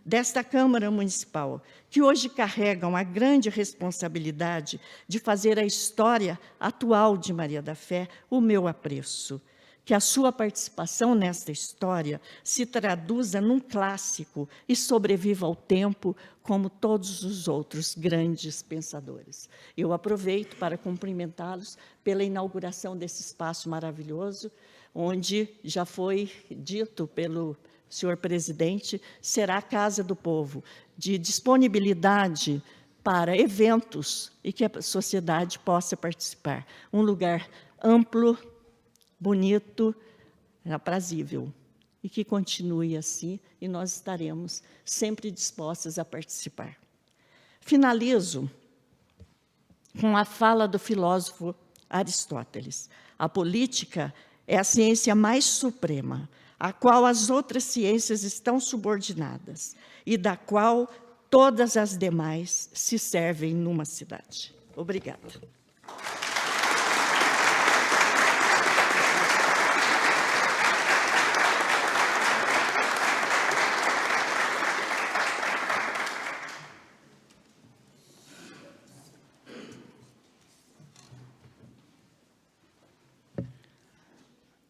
desta Câmara Municipal, que hoje carregam a grande responsabilidade de fazer a história atual de Maria da Fé, o meu apreço. Que a sua participação nesta história se traduza num clássico e sobreviva ao tempo, como todos os outros grandes pensadores. Eu aproveito para cumprimentá-los pela inauguração desse espaço maravilhoso, onde já foi dito pelo senhor presidente, será a Casa do Povo, de disponibilidade para eventos e que a sociedade possa participar. Um lugar amplo, bonito, aprazível, e que continue assim, e nós estaremos sempre dispostas a participar. Finalizo com a fala do filósofo Aristóteles. A política é a ciência mais suprema, a qual as outras ciências estão subordinadas e da qual todas as demais se servem numa cidade. Obrigada.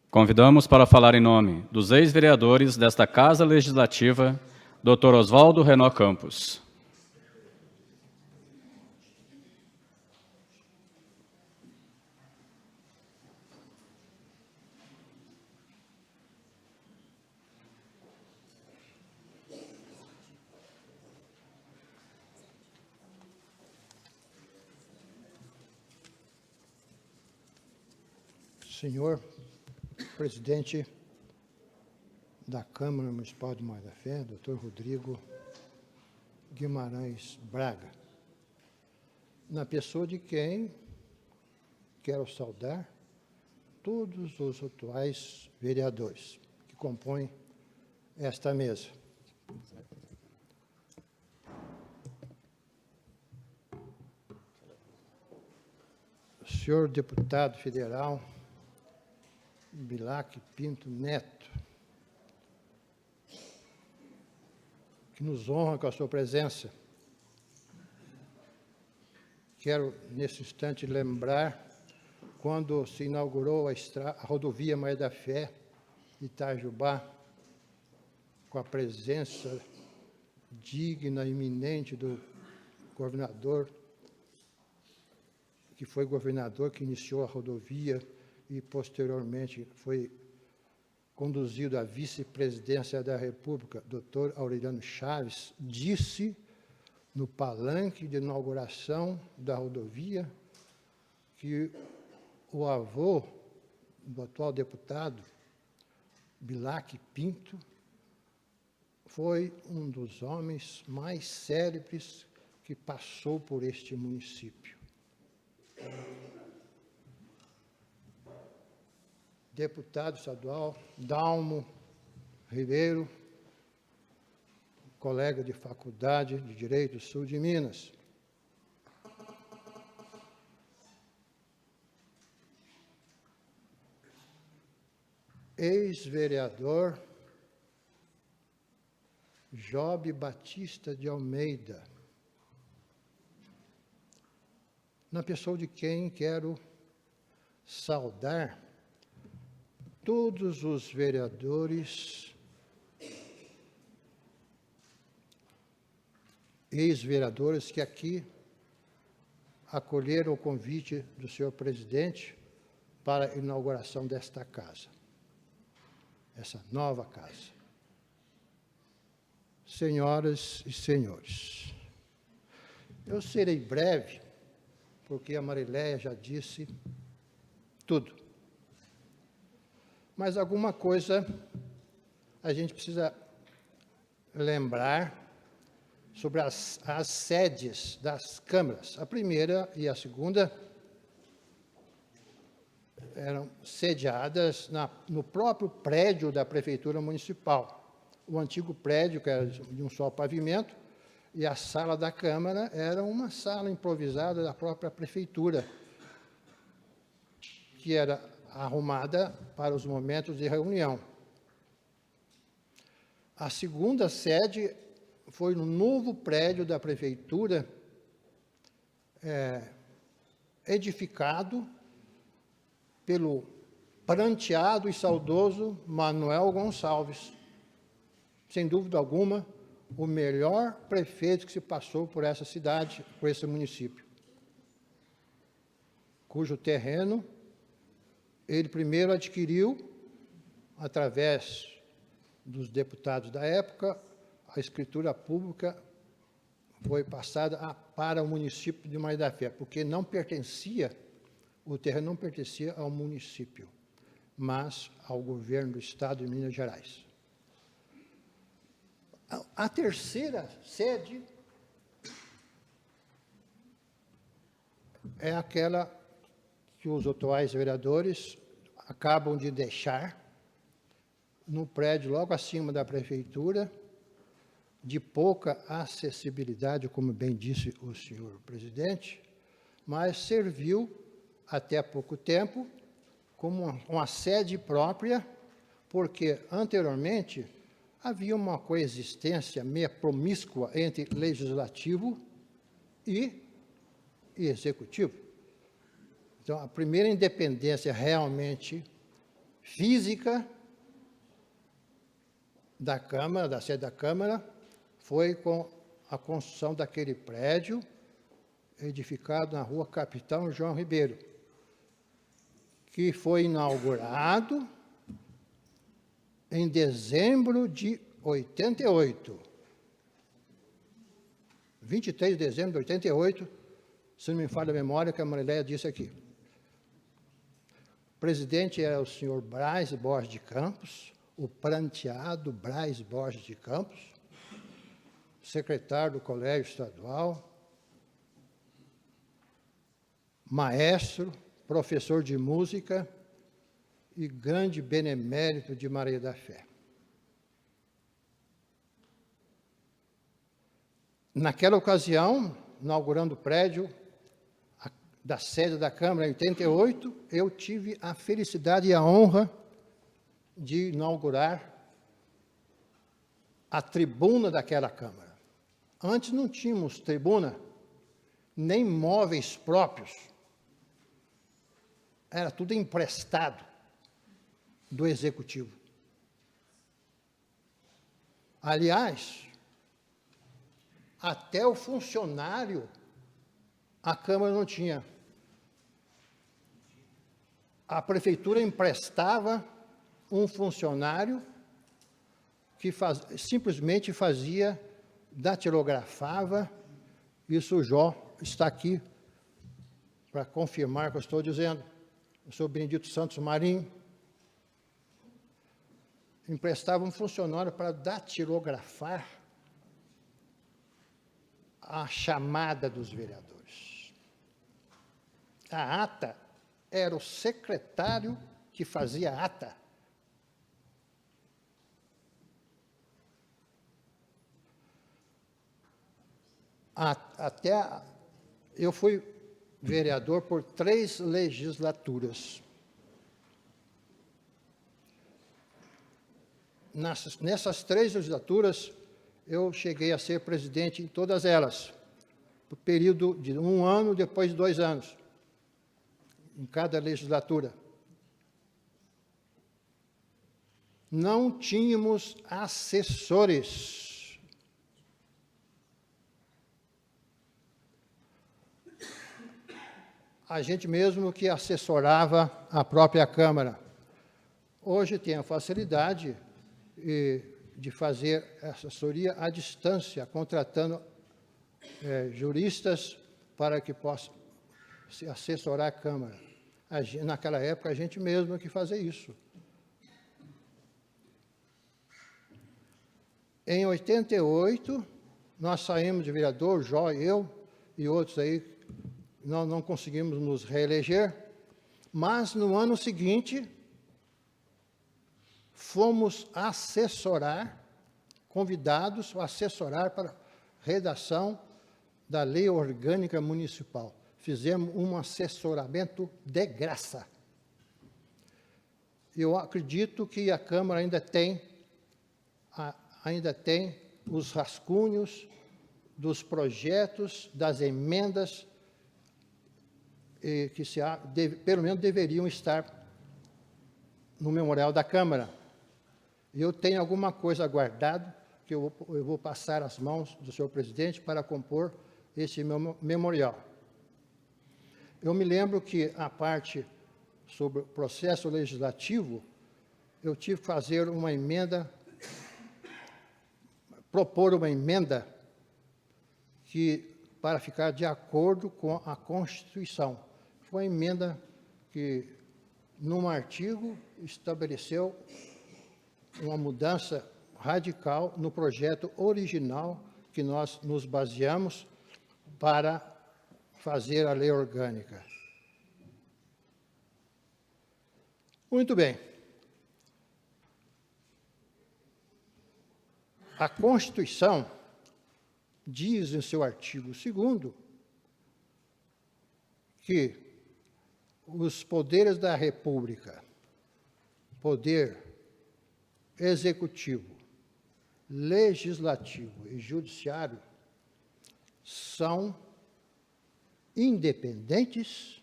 Convidamos para falar em nome dos ex-vereadores desta Casa Legislativa, Dr. Oswaldo Renó Campos.
Senhor presidente da Câmara Municipal de Maria da Fé, doutor Rodrigo Guimarães Braga, na pessoa de quem quero saudar todos os atuais vereadores que compõem esta mesa. Senhor deputado federal Bilac Pinto Neto, que nos honra com a sua presença. Quero, nesse instante, lembrar quando se inaugurou a rodovia Maria da Fé, Itajubá, com a presença digna e iminente do governador, que foi governador que iniciou a rodovia e, posteriormente, foi conduzido à vice-presidência da República, Dr. Aureliano Chaves, disse no palanque de inauguração da rodovia que o avô do atual deputado, Bilac Pinto, foi um dos homens mais célebres que passou por este município. Deputado estadual Dalmo Ribeiro, colega de Faculdade de Direito do Sul de Minas. Ex-vereador Jobe Batista de Almeida, na pessoa de quem quero saudar todos os vereadores, ex-vereadores que aqui acolheram o convite do senhor presidente para a inauguração desta casa, essa nova casa. Senhoras e senhores, eu serei breve, porque a Mariléia já disse tudo. Mas alguma coisa a gente precisa lembrar sobre as sedes das câmaras. A primeira e a segunda eram sediadas no próprio prédio da Prefeitura Municipal. O antigo prédio, que era de um só pavimento, e a sala da Câmara era uma sala improvisada da própria Prefeitura, que era arrumada para os momentos de reunião. A segunda sede foi no novo prédio da Prefeitura, edificado pelo pranteado e saudoso Manuel Gonçalves, sem dúvida alguma, o melhor prefeito que se passou por essa cidade, por esse município, cujo terreno ele primeiro adquiriu, através dos deputados da época, a escritura pública foi passada para o município de Maria da Fé, porque não pertencia, o terreno não pertencia ao município, mas ao governo do Estado de Minas Gerais. A terceira sede é aquela que os atuais vereadores acabam de deixar no prédio logo acima da Prefeitura, de pouca acessibilidade, como bem disse o senhor presidente, mas serviu até há pouco tempo como uma sede própria, porque anteriormente havia uma coexistência meio promíscua entre legislativo e executivo. Então, a primeira independência realmente física da Câmara, da sede da Câmara, foi com a construção daquele prédio edificado na rua Capitão João Ribeiro, que foi inaugurado em dezembro de 88. 23 de dezembro de 88, se não me falha a memória, que a Mariléia disse aqui. O presidente era o senhor Braz Borges de Campos, o pranteado Braz Borges de Campos, secretário do Colégio Estadual, maestro, professor de música e grande benemérito de Maria da Fé. Naquela ocasião, inaugurando o prédio da sede da Câmara em 88, eu tive a felicidade e a honra de inaugurar a tribuna daquela Câmara. Antes não tínhamos tribuna, nem móveis próprios. Era tudo emprestado do Executivo. Aliás, até o funcionário a Câmara não tinha. A Prefeitura emprestava um funcionário que simplesmente fazia, datilografava, isso o Jó está aqui para confirmar o que eu estou dizendo. O senhor Benedito Santos Marinho emprestava um funcionário para datilografar a chamada dos vereadores. A ata era o secretário que fazia a ata. Eu fui vereador por 3 legislaturas. Nessas 3 legislaturas, eu cheguei a ser presidente em todas elas, por período de 1 ano, depois de 2 anos, em cada legislatura. Não tínhamos assessores. A gente mesmo que assessorava a própria Câmara. Hoje tem a facilidade de fazer assessoria à distância, contratando juristas para que possam assessorar a Câmara. Naquela época, a gente mesmo que fazia isso. Em 88, nós saímos de vereador, Jó, eu e outros aí, nós não conseguimos nos reeleger, mas no ano seguinte, fomos convidados a assessorar para a redação da Lei Orgânica Municipal. Fizemos um assessoramento de graça. Eu acredito que a Câmara ainda tem os rascunhos dos projetos, das emendas, que pelo menos deveriam estar no memorial da Câmara. Eu tenho alguma coisa guardado que eu vou passar às mãos do senhor presidente para compor esse memorial. Eu me lembro que a parte sobre o processo legislativo, eu tive que fazer uma emenda, propor uma emenda para ficar de acordo com a Constituição. Foi uma emenda que, num artigo, estabeleceu uma mudança radical no projeto original que nós nos baseamos para fazer a lei orgânica. Muito bem. A Constituição diz em seu artigo 2º que os poderes da República, poder executivo, legislativo e judiciário, são independentes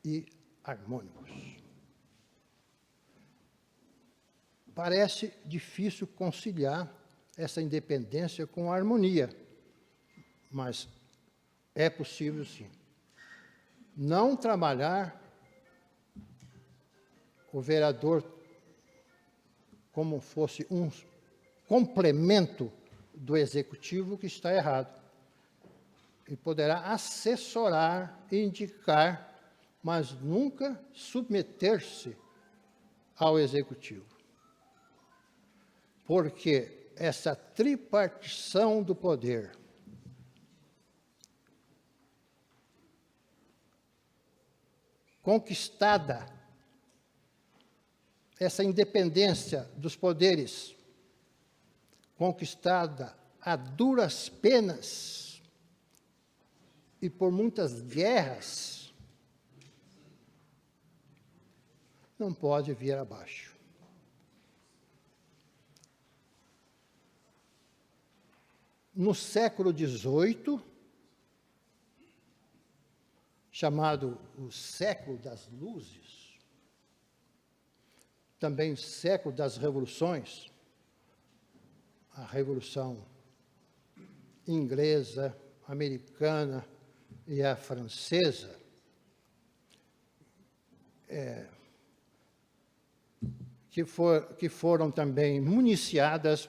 e harmônicos. Parece difícil conciliar essa independência com a harmonia, mas é possível sim. Não trabalhar o vereador como fosse um complemento do executivo, que está errado. Ele poderá assessorar, indicar, mas nunca submeter-se ao executivo. Porque essa tripartição do poder conquistada, essa independência dos poderes conquistada a duras penas e por muitas guerras, não pode vir abaixo. no século XVIII, chamado o século das luzes, também o século das revoluções, a Revolução Inglesa, Americana e a Francesa, que foram também municiadas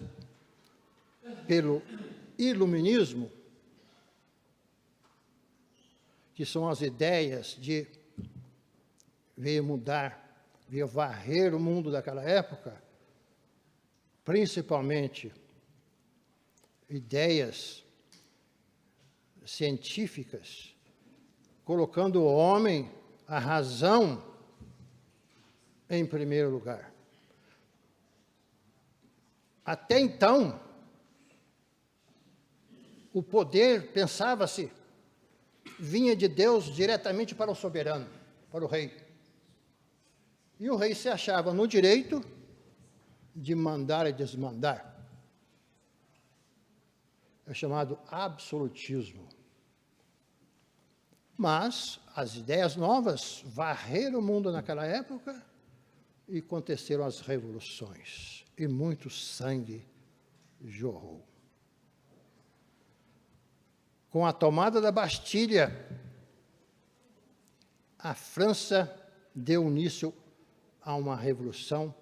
pelo Iluminismo, que são as ideias de veio mudar, veio varrer o mundo daquela época, principalmente ideias científicas, colocando o homem, a razão, em primeiro lugar. Até então, o poder, pensava-se, vinha de Deus diretamente para o soberano, para o rei. E o rei se achava no direito de mandar e desmandar. É chamado absolutismo. Mas as ideias novas varreram o mundo naquela época e aconteceram as revoluções. E muito sangue jorrou. Com a tomada da Bastilha, a França deu início a uma revolução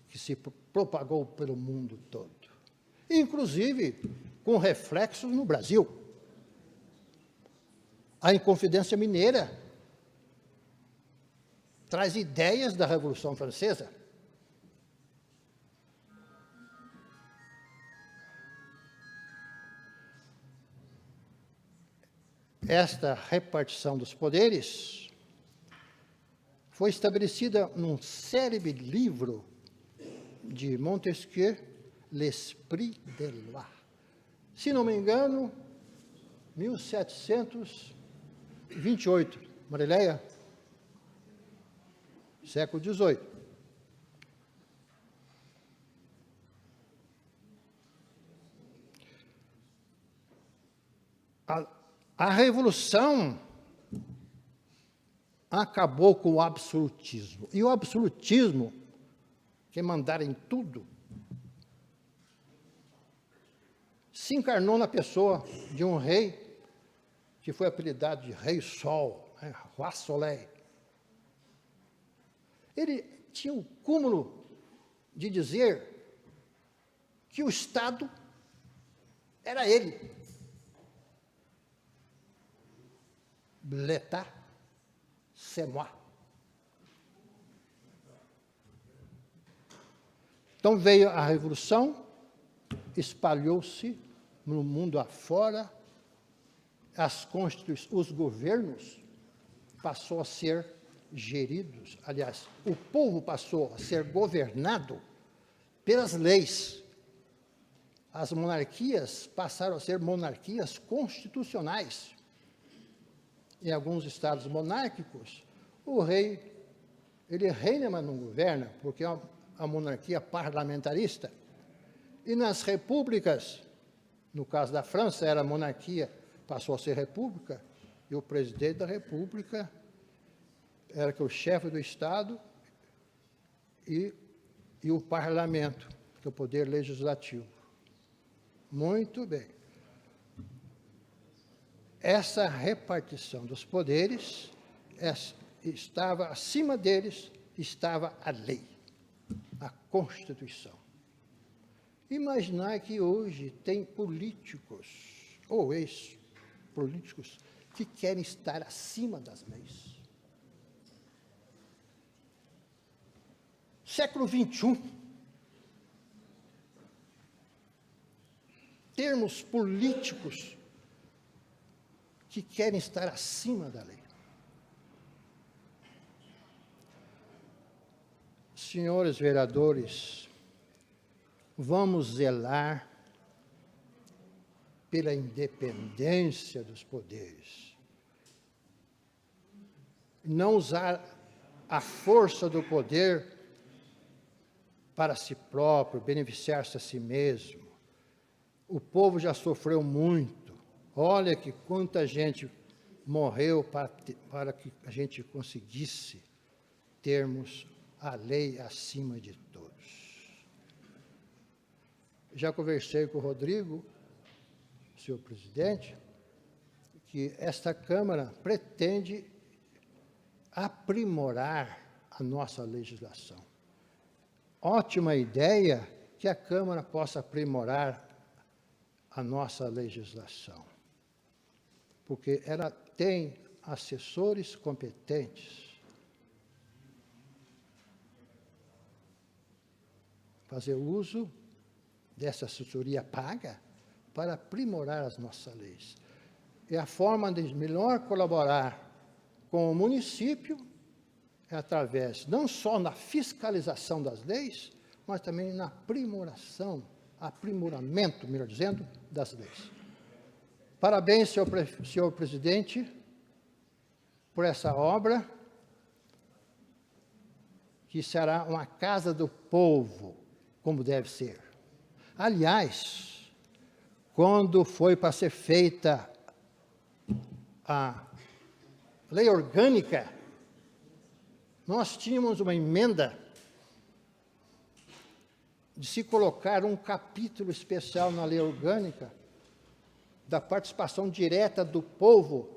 que se propagou pelo mundo todo, inclusive com reflexos no Brasil. A Inconfidência Mineira traz ideias da Revolução Francesa. Esta repartição dos poderes foi estabelecida num célebre livro de Montesquieu, L'Esprit de Loi. Se não me engano, 1728. Marileia? Século XVIII. A Revolução acabou com o absolutismo. E o absolutismo, que mandara em tudo, se encarnou na pessoa de um rei que foi apelidado de Rei Sol, né, Roi Soleil. Ele tinha o cúmulo de dizer que o Estado era ele. L'État, c'est moi. Então veio a Revolução, espalhou-se no mundo afora, os governos passou a ser geridos, aliás, o povo passou a ser governado pelas leis. As monarquias passaram a ser monarquias constitucionais. Em alguns estados monárquicos, o rei, ele reina, mas não governa, porque é a monarquia parlamentarista. E nas repúblicas, no caso da França, era monarquia, passou a ser república, e o presidente da república era que o chefe do Estado e o parlamento, que é o poder legislativo. Muito bem. Essa repartição dos poderes, estava acima deles, estava a lei, a Constituição. Imaginar que hoje tem políticos, ou ex-políticos, que querem estar acima das leis. Século XXI, termos políticos que querem estar acima da lei. Senhores vereadores, vamos zelar pela independência dos poderes. Não usar a força do poder para si próprio, beneficiar-se a si mesmo. O povo já sofreu muito. Olha que quanta gente morreu para que a gente conseguisse termos a lei acima de todos. Já conversei com o Rodrigo, senhor presidente, que esta Câmara pretende aprimorar a nossa legislação. Ótima ideia que a Câmara possa aprimorar a nossa legislação, porque ela tem assessores competentes. Fazer uso dessa assessoria paga para aprimorar as nossas leis. É a forma de melhor colaborar com o município, é através não só na fiscalização das leis, mas também na aprimoramento, melhor dizendo, das leis. Parabéns, senhor presidente, por essa obra, que será uma casa do povo, como deve ser. Aliás, quando foi para ser feita a lei orgânica, nós tínhamos uma emenda de se colocar um capítulo especial na lei orgânica da participação direta do povo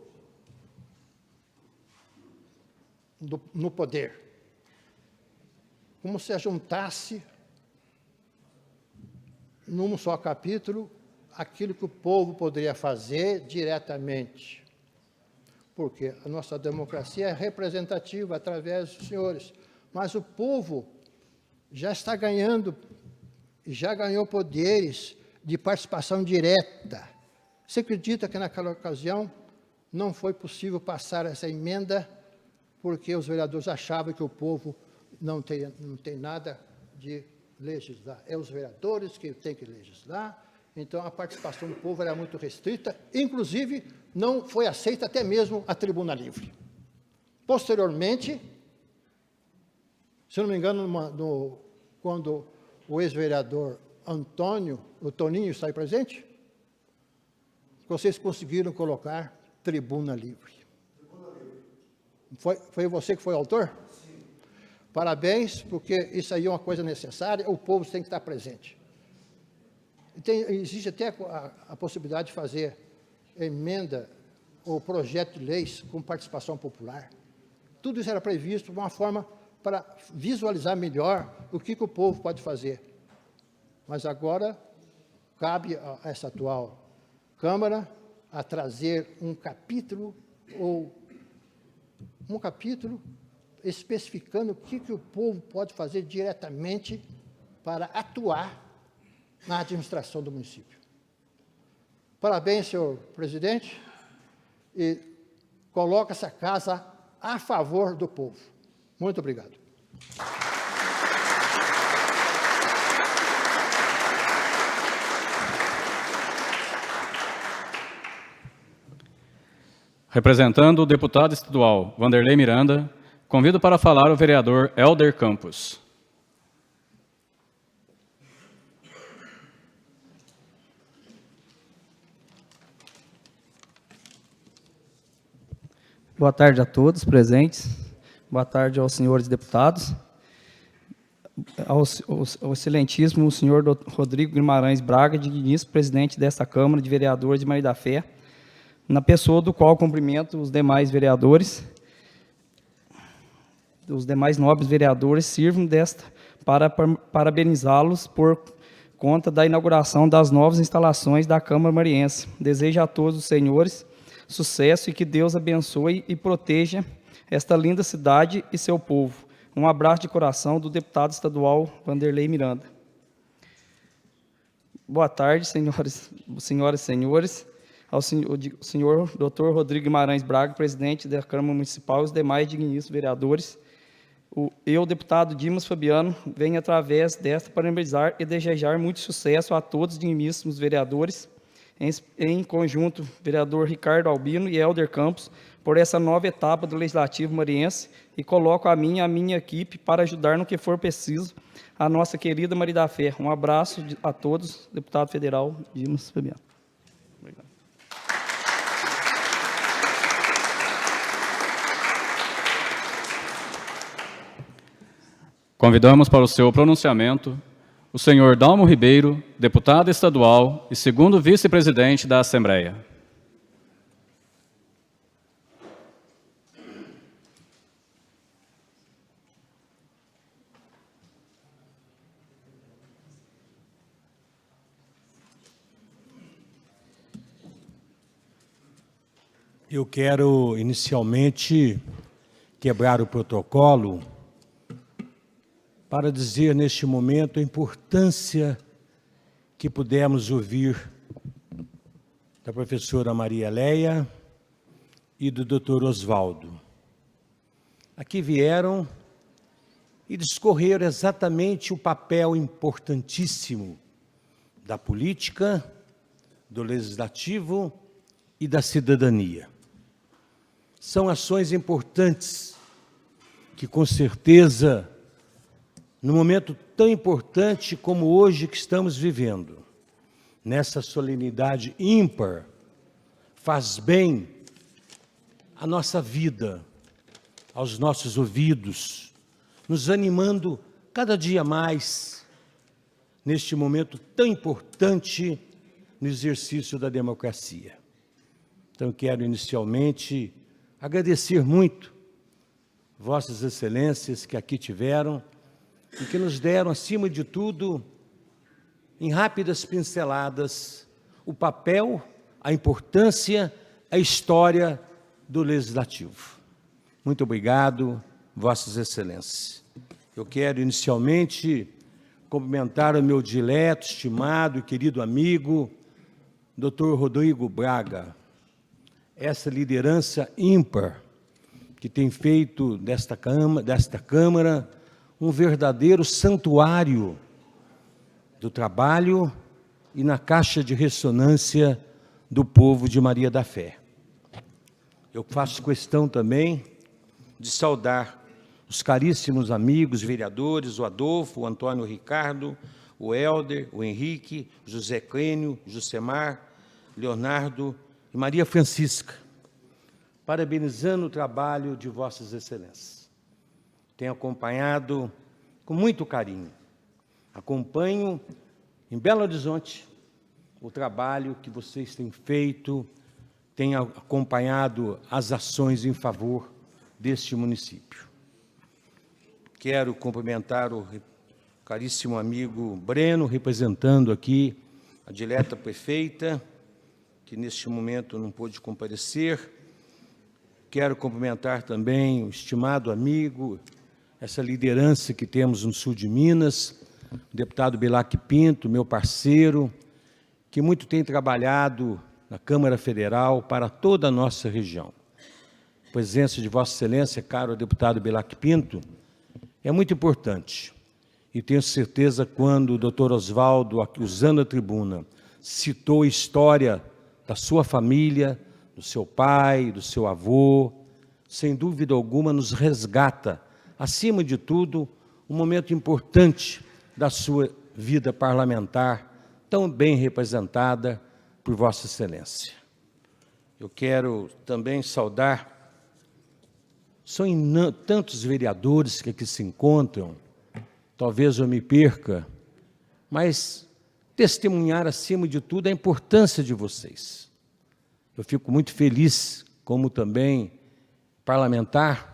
no poder. Como se juntasse num só capítulo aquilo que o povo poderia fazer diretamente. Porque a nossa democracia é representativa através dos senhores, mas o povo já está ganhando, já ganhou poderes de participação direta. Você acredita que naquela ocasião não foi possível passar essa emenda porque os vereadores achavam que o povo não tem nada de legislar. É os vereadores que têm que legislar, então a participação do povo era muito restrita, inclusive não foi aceita até mesmo a tribuna livre. Posteriormente, se não me engano, quando o ex-vereador o Toninho está aí presente, vocês conseguiram colocar tribuna livre. Foi você que foi o autor? Sim. Parabéns, porque isso aí é uma coisa necessária, o povo tem que estar presente. Existe até a possibilidade de fazer emenda ou projeto de leis com participação popular. Tudo isso era previsto de uma forma para visualizar melhor o que o povo pode fazer. Mas agora cabe a essa atual Câmara a trazer um capítulo especificando o que o povo pode fazer diretamente para atuar na administração do município. Parabéns, senhor presidente, e coloca essa casa a favor do povo. Muito obrigado.
Representando o deputado estadual Wanderlei Miranda, convido para falar o vereador Helder Campos.
Boa tarde a todos presentes. Boa tarde aos senhores deputados. Ao excelentíssimo senhor Rodrigo Guimarães Braga, digníssimo presidente desta Câmara de Vereadores de Maria da Fé, na pessoa do qual cumprimento os demais vereadores, os demais nobres vereadores, sirvam desta para parabenizá-los por conta da inauguração das novas instalações da Câmara Mariense. Desejo a todos os senhores sucesso e que Deus abençoe e proteja esta linda cidade e seu povo. Um abraço de coração do deputado estadual Wanderlei Miranda. Boa tarde, senhoras e senhores. Ao senhor Dr. Rodrigo Guimarães Braga, presidente da Câmara Municipal, e os demais digníssimos vereadores. Eu, deputado Dimas Fabiano, venho através desta parabenizar e desejar muito sucesso a todos os digníssimos vereadores em conjunto, vereador Ricardo Albino e Helder Campos, por essa nova etapa do Legislativo mariense e coloco a minha equipe para ajudar no que for preciso a nossa querida Maria da Fé. Um abraço a todos, deputado federal Dimas Fabiano. Obrigado.
Convidamos para o seu pronunciamento o senhor Dalmo Ribeiro, deputado estadual e segundo vice-presidente da Assembleia.
Eu quero, inicialmente, quebrar o protocolo para dizer, neste momento, a importância que pudemos ouvir da professora Maria Leia e do doutor Oswaldo. Aqui vieram e discorreram exatamente o papel importantíssimo da política, do legislativo e da cidadania. São ações importantes que, com certeza, num momento tão importante como hoje que estamos vivendo, nessa solenidade ímpar, faz bem à nossa vida, aos nossos ouvidos, nos animando cada dia mais neste momento tão importante no exercício da democracia. Então, quero inicialmente agradecer muito Vossas Excelências que aqui tiveram e que nos deram, acima de tudo, em rápidas pinceladas, o papel, a importância, a história do Legislativo. Muito obrigado, Vossas Excelências. Eu quero, inicialmente, cumprimentar o meu dileto, estimado e querido amigo, Dr. Rodrigo Braga. Essa liderança ímpar que tem feito desta Câmara um verdadeiro santuário do trabalho e na caixa de ressonância do povo de Maria da Fé. Eu faço questão também de saudar os caríssimos amigos vereadores, o Adolfo, o Antônio Ricardo, o Helder, o Henrique, José Clênio, Jusemar, Leonardo e Maria Francisca, parabenizando o trabalho de Vossas Excelências. Tenho acompanhado com muito carinho. Acompanho em Belo Horizonte o trabalho que vocês têm feito, tenho acompanhado as ações em favor deste município. Quero cumprimentar o caríssimo amigo Breno, representando aqui a dileta prefeita, que neste momento não pôde comparecer. Quero cumprimentar também o estimado amigo, essa liderança que temos no sul de Minas, o deputado Bilac Pinto, meu parceiro, que muito tem trabalhado na Câmara Federal para toda a nossa região. A presença de Vossa Excelência, caro deputado Bilac Pinto, é muito importante. E tenho certeza, quando o doutor Oswaldo, aqui usando a tribuna, citou a história da sua família, do seu pai, do seu avô, sem dúvida alguma nos resgata, acima de tudo, um momento importante da sua vida parlamentar, tão bem representada por Vossa Excelência. Eu quero também saudar, são tantos vereadores que aqui se encontram, talvez eu me perca, mas testemunhar, acima de tudo, a importância de vocês. Eu fico muito feliz, como também parlamentar,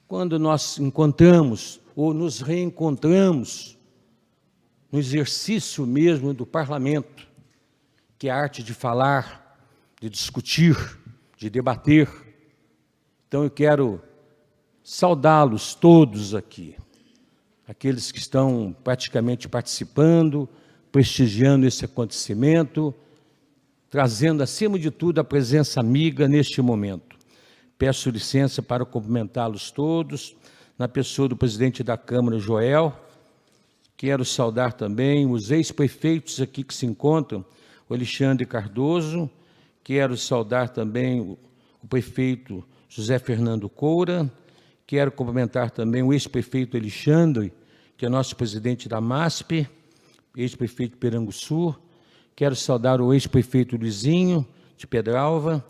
quando nós encontramos ou nos reencontramos no exercício mesmo do parlamento, que é a arte de falar, de discutir, de debater. Então, eu quero saudá-los todos aqui, aqueles que estão praticamente participando, prestigiando esse acontecimento, trazendo, acima de tudo, a presença amiga neste momento. Peço licença para cumprimentá-los todos, na pessoa do presidente da Câmara, Joel. Quero saudar também os ex-prefeitos aqui que se encontram, o Alexandre Cardoso. Quero saudar também o prefeito José Fernando Coura. Quero cumprimentar também o ex-prefeito Alexandre, que é nosso presidente da MASP, ex-prefeito de Piranguçu. Quero saudar o ex-prefeito Luizinho, de Pedralva,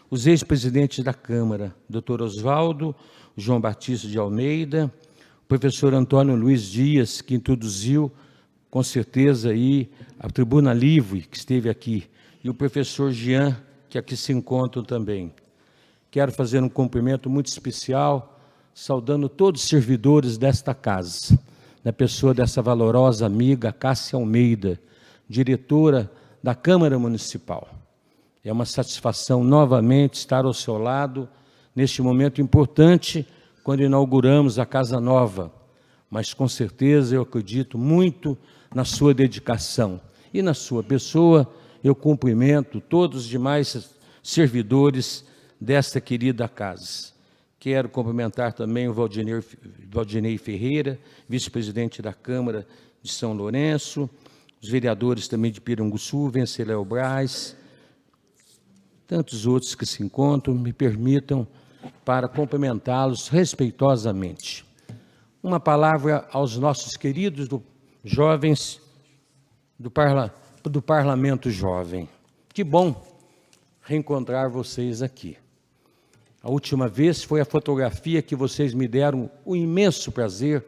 os ex-presidentes da Câmara, Dr. Osvaldo, João Batista de Almeida, o professor Antônio Luiz Dias, que introduziu, com certeza, aí, a Tribuna Livre, que esteve aqui, e o professor Jean, que aqui se encontram também. Quero fazer um cumprimento muito especial, saudando todos os servidores desta casa, na pessoa dessa valorosa amiga, Cássia Almeida, diretora da Câmara Municipal. É uma satisfação, novamente, estar ao seu lado, neste momento importante, quando inauguramos a Casa Nova. Mas, com certeza, eu acredito muito na sua dedicação. E na sua pessoa, eu cumprimento todos os demais servidores desta querida casa. Quero cumprimentar também o Valdinei Ferreira, vice-presidente da Câmara de São Lourenço, os vereadores também de Piranguçu, Venceléu Braz, tantos outros que se encontram, me permitam para cumprimentá-los respeitosamente. Uma palavra aos nossos queridos jovens do Parlamento Jovem. Que bom reencontrar vocês aqui. A última vez foi a fotografia que vocês me deram o imenso prazer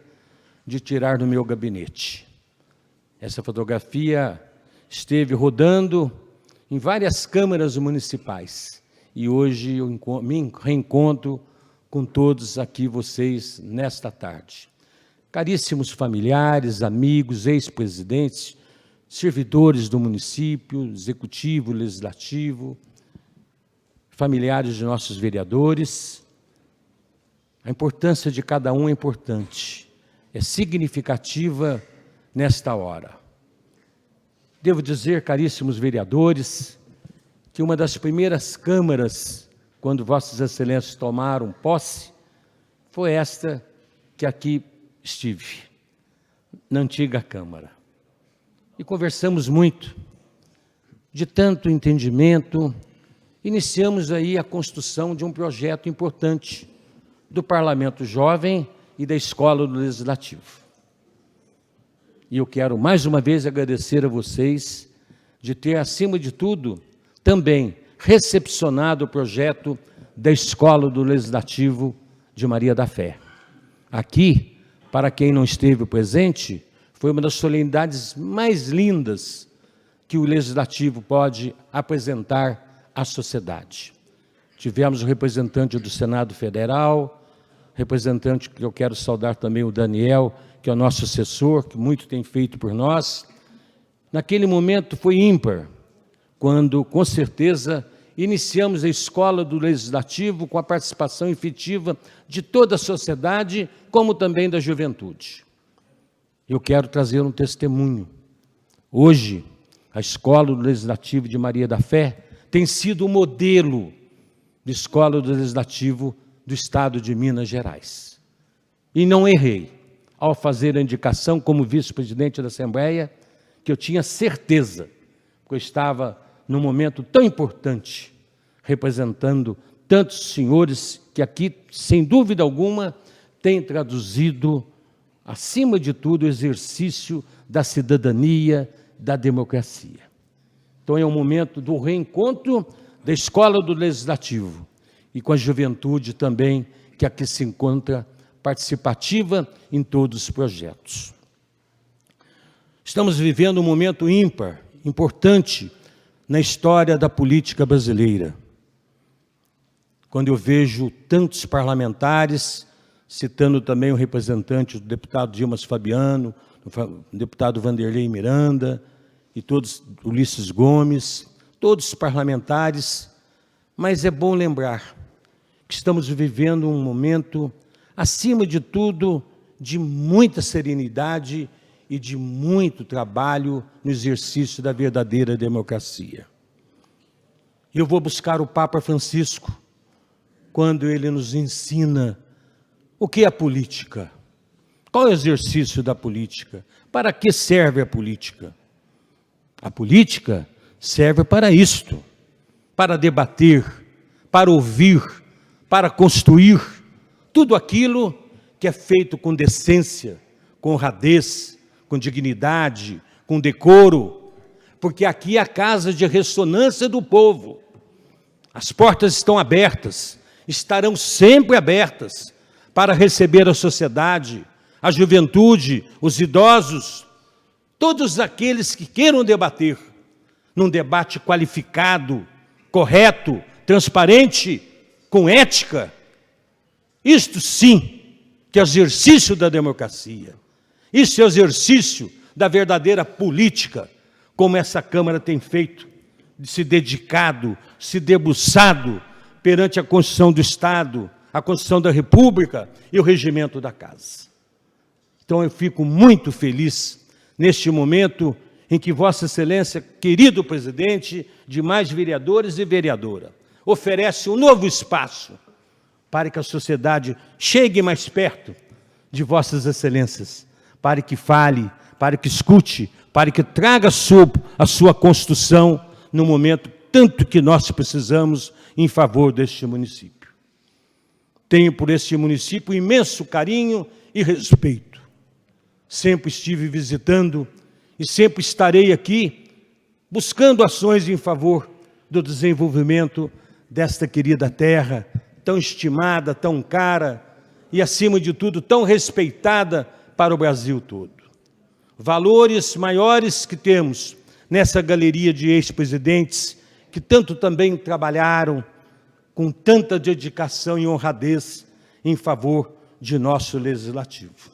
de tirar do meu gabinete. Essa fotografia esteve rodando em várias câmaras municipais e hoje eu me reencontro com todos aqui vocês nesta tarde. Caríssimos familiares, amigos, ex-presidentes, servidores do município, executivo, legislativo, familiares de nossos vereadores, a importância de cada um é importante, é significativa nesta hora. Devo dizer, caríssimos vereadores, que uma das primeiras câmaras, quando Vossas Excelências tomaram posse, foi esta que aqui estive, na antiga Câmara. E conversamos muito, de tanto entendimento, iniciamos aí a construção de um projeto importante do Parlamento Jovem e da Escola do Legislativo. E eu quero mais uma vez agradecer a vocês de ter, acima de tudo, também recepcionado o projeto da Escola do Legislativo de Maria da Fé. Aqui, para quem não esteve presente, foi uma das solenidades mais lindas que o Legislativo pode apresentar à sociedade. Tivemos o representante do Senado Federal, representante que eu quero saudar também, o Daniel, que é o nosso assessor, que muito tem feito por nós. Naquele momento foi ímpar, quando, com certeza, iniciamos a Escola do Legislativo com a participação efetiva de toda a sociedade, como também da juventude. Eu quero trazer um testemunho. Hoje, a Escola do Legislativo de Maria da Fé tem sido o modelo de Escola do Legislativo do Estado de Minas Gerais. E não errei ao fazer a indicação como vice-presidente da Assembleia, que eu tinha certeza, porque eu estava num momento tão importante, representando tantos senhores que aqui, sem dúvida alguma, têm traduzido, acima de tudo, o exercício da cidadania, da democracia. Então é um momento do reencontro da Escola do Legislativo e com a juventude também, que aqui se encontra participativa em todos os projetos. Estamos vivendo um momento ímpar, importante, na história da política brasileira. Quando eu vejo tantos parlamentares, citando também o representante do deputado Dimas Fabiano, o deputado Vanderlei Miranda, e todos, Ulisses Gomes, todos os parlamentares, mas é bom lembrar que estamos vivendo um momento, acima de tudo, de muita serenidade e de muito trabalho no exercício da verdadeira democracia. Eu vou buscar o Papa Francisco, quando ele nos ensina o que é a política, qual é o exercício da política, para que serve a política. A política serve para isto, para debater, para ouvir, para construir tudo aquilo que é feito com decência, com honradez, com dignidade, com decoro, porque aqui é a casa de ressonância do povo. As portas estão abertas, estarão sempre abertas para receber a sociedade, a juventude, os idosos, todos aqueles que queiram debater num debate qualificado, correto, transparente, com ética. Isto sim que é exercício da democracia. Isso é exercício da verdadeira política, como essa Câmara tem feito, se dedicado, se debruçado perante a Constituição do Estado, a Constituição da República e o regimento da Casa. Então eu fico muito feliz neste momento em que Vossa Excelência, querido presidente, demais vereadores e vereadora, oferece um novo espaço para que a sociedade chegue mais perto de Vossas Excelências, para que fale, para que escute, para que traga a sua construção no momento tanto que nós precisamos em favor deste município. Tenho por este município imenso carinho e respeito. Sempre estive visitando e sempre estarei aqui buscando ações em favor do desenvolvimento desta querida terra, tão estimada, tão cara e, acima de tudo, tão respeitada para o Brasil todo. Valores maiores que temos nessa galeria de ex-presidentes que tanto também trabalharam com tanta dedicação e honradez em favor de nosso legislativo.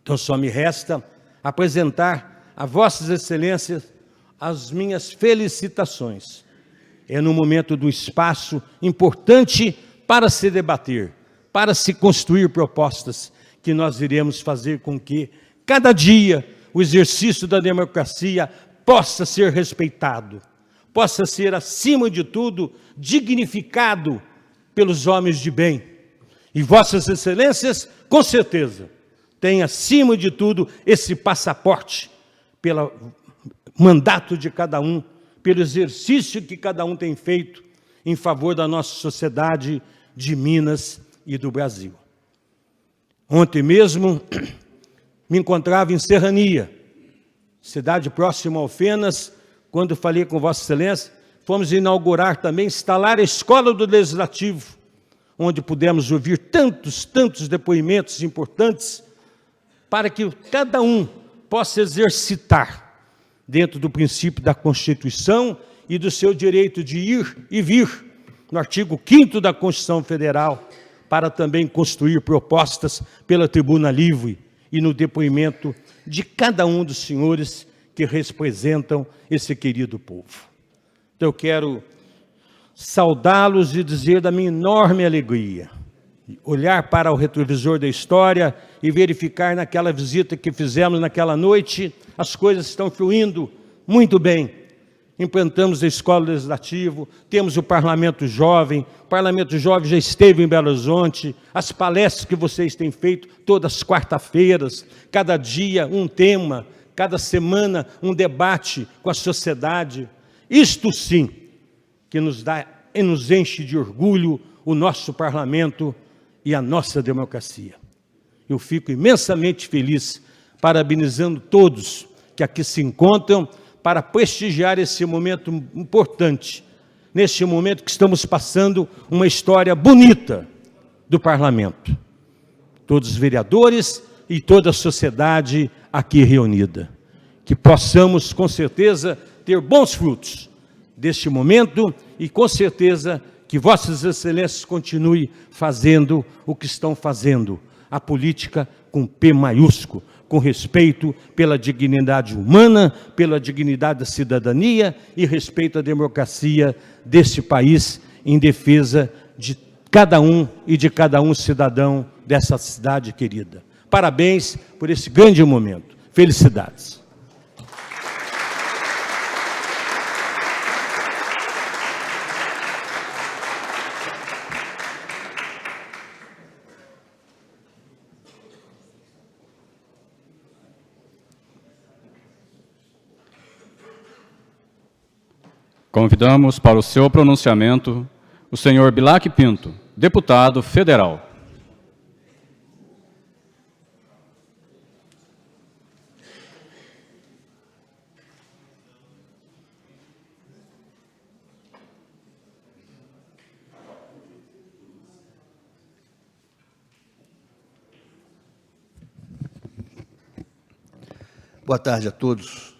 Então só me resta apresentar a Vossas Excelências as minhas felicitações. É no momento do espaço importante para se debater, para se construir propostas, que nós iremos fazer com que cada dia o exercício da democracia possa ser respeitado, possa ser, acima de tudo, dignificado pelos homens de bem. E Vossas Excelências, com certeza, têm, acima de tudo, esse passaporte pelo mandato de cada um, pelo exercício que cada um tem feito em favor da nossa sociedade de Minas e do Brasil. Ontem mesmo me encontrava em Serrania, cidade próxima a Alfenas, quando falei com Vossa Excelência, fomos inaugurar também, instalar a Escola do Legislativo, onde pudemos ouvir tantos depoimentos importantes, para que cada um possa exercitar, dentro do princípio da Constituição e do seu direito de ir e vir, no artigo 5º da Constituição Federal, para também construir propostas pela tribuna livre e no depoimento de cada um dos senhores que representam esse querido povo. Então eu quero saudá-los e dizer da minha enorme alegria, olhar para o retrovisor da história e verificar naquela visita que fizemos naquela noite, as coisas estão fluindo muito bem. Implantamos a Escola Legislativa, temos o Parlamento Jovem, o Parlamento Jovem já esteve em Belo Horizonte, as palestras que vocês têm feito todas as quarta-feiras, cada dia um tema, cada semana um debate com a sociedade. Isto sim que nos dá e nos enche de orgulho o nosso parlamento e a nossa democracia. Eu fico imensamente feliz, parabenizando todos que aqui se encontram para prestigiar esse momento importante, neste momento que estamos passando uma história bonita do parlamento. Todos os vereadores e toda a sociedade aqui reunida. Que possamos, com certeza, ter bons frutos deste momento e, com certeza, que Vossas Excelências continuem fazendo o que estão fazendo, a política com P maiúsculo, com respeito pela dignidade humana, pela dignidade da cidadania e respeito à democracia desse país, em defesa de cada um e de cada um cidadão dessa cidade querida. Parabéns por esse grande momento. Felicidades.
Convidamos para o seu pronunciamento o senhor Bilac Pinto, deputado federal.
Boa tarde a todos.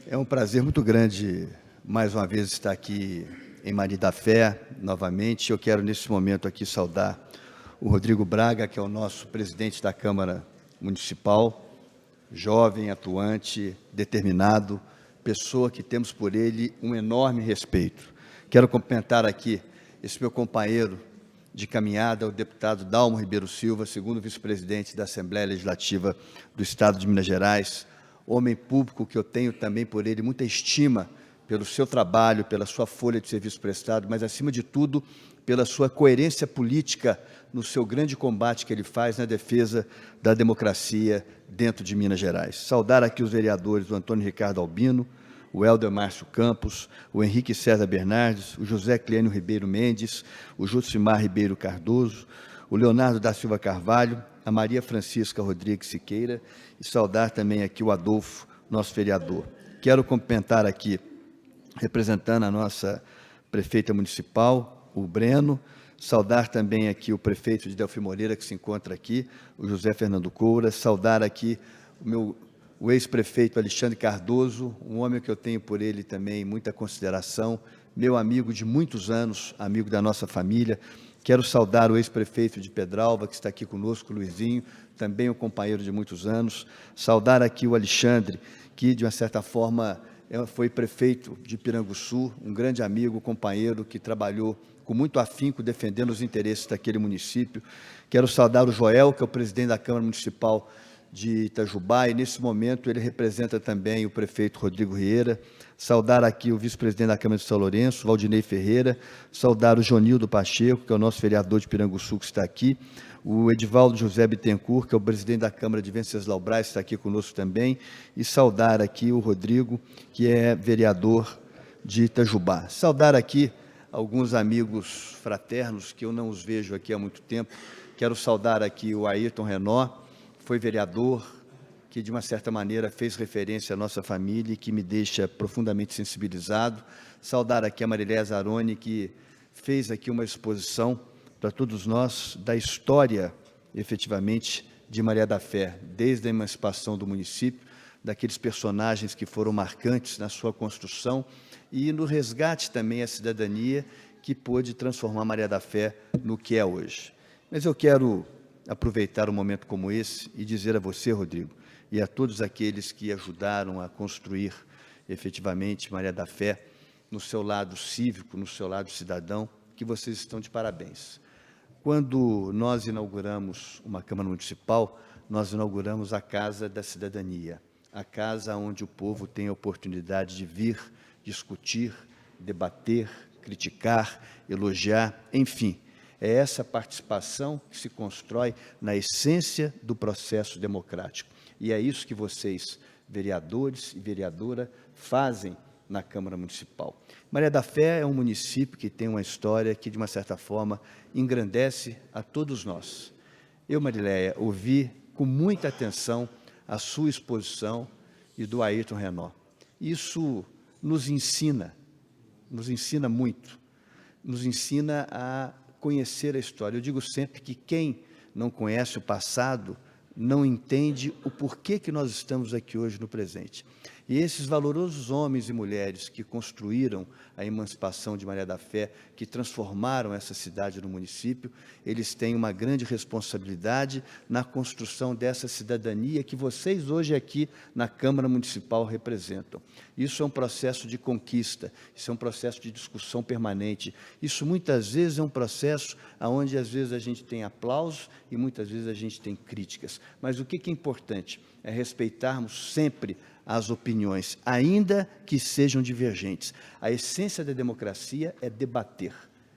É um prazer muito grande, mais uma vez, estar aqui em Maria da Fé, novamente. Eu quero, nesse momento aqui, saudar o Rodrigo Braga, que é o nosso presidente da Câmara Municipal, jovem, atuante, determinado, pessoa que temos por ele um enorme respeito. Quero cumprimentar aqui esse meu companheiro de caminhada, o deputado Dalmo Ribeiro Silva, segundo vice-presidente da Assembleia Legislativa do Estado de Minas Gerais, homem público que eu tenho também por ele muita estima pelo seu trabalho, pela sua folha de serviço prestado, mas, acima de tudo, pela sua coerência política no seu grande combate que ele faz na defesa da democracia dentro de Minas Gerais. Saudar aqui os vereadores, o Antônio Ricardo Albino, o Helder Márcio Campos, o Henrique César Bernardes, o José Clênio Ribeiro Mendes, o Jucimar Ribeiro Cardoso, o Leonardo da Silva Carvalho, a Maria Francisca Rodrigues Siqueira, e saudar também aqui o Adolfo, nosso vereador. Quero cumprimentar aqui, representando a nossa prefeita municipal, o Breno, saudar também aqui o prefeito de Delfim Moreira, que se encontra aqui, o José Fernando Coura, saudar aqui o ex-prefeito Alexandre Cardoso, um homem que eu tenho por ele também muita consideração, meu amigo de muitos anos, amigo da nossa família. Quero saudar o ex-prefeito de Pedralva, que está aqui conosco, Luizinho, também um companheiro de muitos anos. Saudar aqui o Alexandre, que, de uma certa forma, foi prefeito de Piranguçu, um grande amigo, companheiro, que trabalhou com muito afinco defendendo os interesses daquele município. Quero saudar o Joel, que é o presidente da Câmara Municipal de Itajubá, e nesse momento ele representa também o prefeito Rodrigo Rieira. Saudar aqui o vice-presidente da Câmara de São Lourenço, Valdinei Ferreira. Saudar o Jonildo Pacheco, que é o nosso vereador de Piranguçu, que está aqui. O Edivaldo José Bittencourt, que é o presidente da Câmara de Venceslau Braz, está aqui conosco também. E saudar aqui o Rodrigo, que é vereador de Itajubá. Saudar aqui alguns amigos fraternos, que eu não os vejo aqui há muito tempo. Quero saudar aqui o Ayrton Renó, foi vereador, que de uma certa maneira fez referência à nossa família e que me deixa profundamente sensibilizado. Saudar aqui a Marilé Zaroni, que fez aqui uma exposição para todos nós da história, efetivamente, de Maria da Fé, desde a emancipação do município, daqueles personagens que foram marcantes na sua construção e no resgate também à cidadania que pôde transformar Maria da Fé no que é hoje. Mas eu quero aproveitar um momento como esse e dizer a você, Rodrigo, e a todos aqueles que ajudaram a construir efetivamente Maria da Fé no seu lado cívico, no seu lado cidadão, que vocês estão de parabéns. Quando nós inauguramos uma Câmara Municipal, nós inauguramos a Casa da Cidadania, a casa onde o povo tem a oportunidade de vir, discutir, debater, criticar, elogiar, enfim. É essa participação que se constrói na essência do processo democrático. E é isso que vocês, vereadores e vereadora, fazem na Câmara Municipal. Maria da Fé é um município que tem uma história que, de uma certa forma, engrandece a todos nós. Eu, Mariléia, ouvi com muita atenção a sua exposição e do Ayrton Renó. Isso nos ensina muito, nos ensina a conhecer a história. Eu digo sempre que quem não conhece o passado não entende o porquê que nós estamos aqui hoje no presente. E esses valorosos homens e mulheres que construíram a emancipação de Maria da Fé, que transformaram essa cidade no município, eles têm uma grande responsabilidade na construção dessa cidadania que vocês hoje aqui na Câmara Municipal representam. Isso é um processo de conquista, isso é um processo de discussão permanente. Isso muitas vezes é um processo onde às vezes a gente tem aplausos e muitas vezes a gente tem críticas. Mas o que é importante? É respeitarmos sempre as opiniões, ainda que sejam divergentes. A essência da democracia é debater,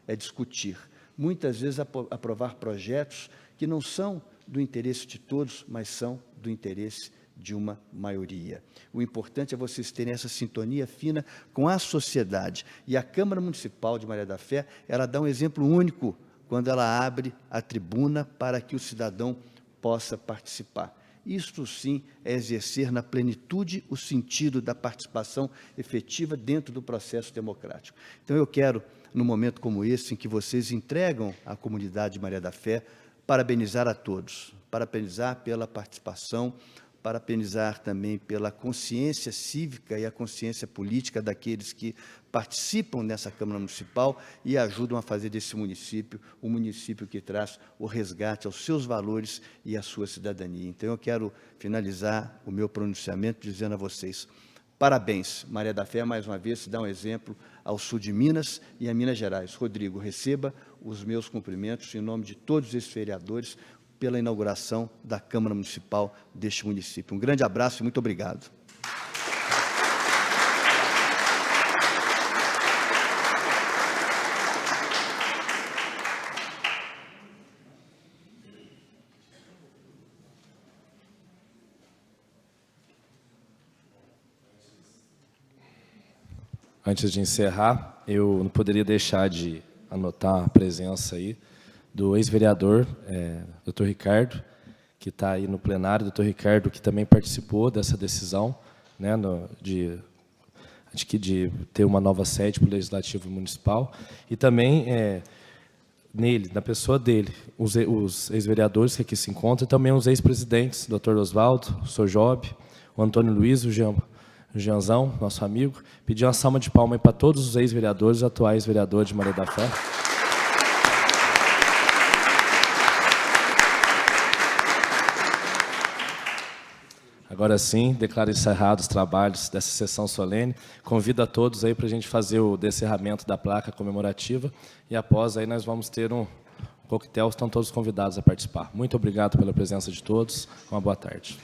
é discutir. Muitas vezes aprovar projetos que não são do interesse de todos, mas são do interesse de uma maioria. O importante é vocês terem essa sintonia fina com a sociedade. E a Câmara Municipal de Maria da Fé, ela dá um exemplo único quando ela abre a tribuna para que o cidadão possa participar. Isto, sim, é exercer na plenitude o sentido da participação efetiva dentro do processo democrático. Então, eu quero, num momento como esse, em que vocês entregam à comunidade de Maria da Fé, parabenizar a todos, parabenizar pela participação, parabenizar também pela consciência cívica e a consciência política daqueles que participam nessa Câmara Municipal e ajudam a fazer desse município um município que traz o resgate aos seus valores e à sua cidadania. Então, eu quero finalizar o meu pronunciamento dizendo a vocês: parabéns, Maria da Fé, mais uma vez, se dá um exemplo ao sul de Minas e a Minas Gerais. Rodrigo, receba os meus cumprimentos em nome de todos esses vereadores pela inauguração da Câmara Municipal deste município. Um grande abraço e muito obrigado.
Antes de encerrar, eu não poderia deixar de anotar a presença aí do ex-vereador, Dr. Ricardo, que está aí no plenário, Dr. Ricardo, que também participou dessa decisão, né, de ter uma nova sede para o Legislativo Municipal, e também nele, na pessoa dele, os ex-vereadores que aqui se encontram, e também os ex-presidentes, Dr. Osvaldo, o Sr. Job, o Antônio Luiz, o Jeanzão, nosso amigo. Pedir uma salva de palmas para todos os ex-vereadores e atuais vereadores de Maria da Fé. Agora sim, declaro encerrados os trabalhos dessa sessão solene. Convido a todos aí para a gente fazer o descerramento da placa comemorativa e após aí nós vamos ter um coquetel, estão todos convidados a participar. Muito obrigado pela presença de todos, uma boa tarde.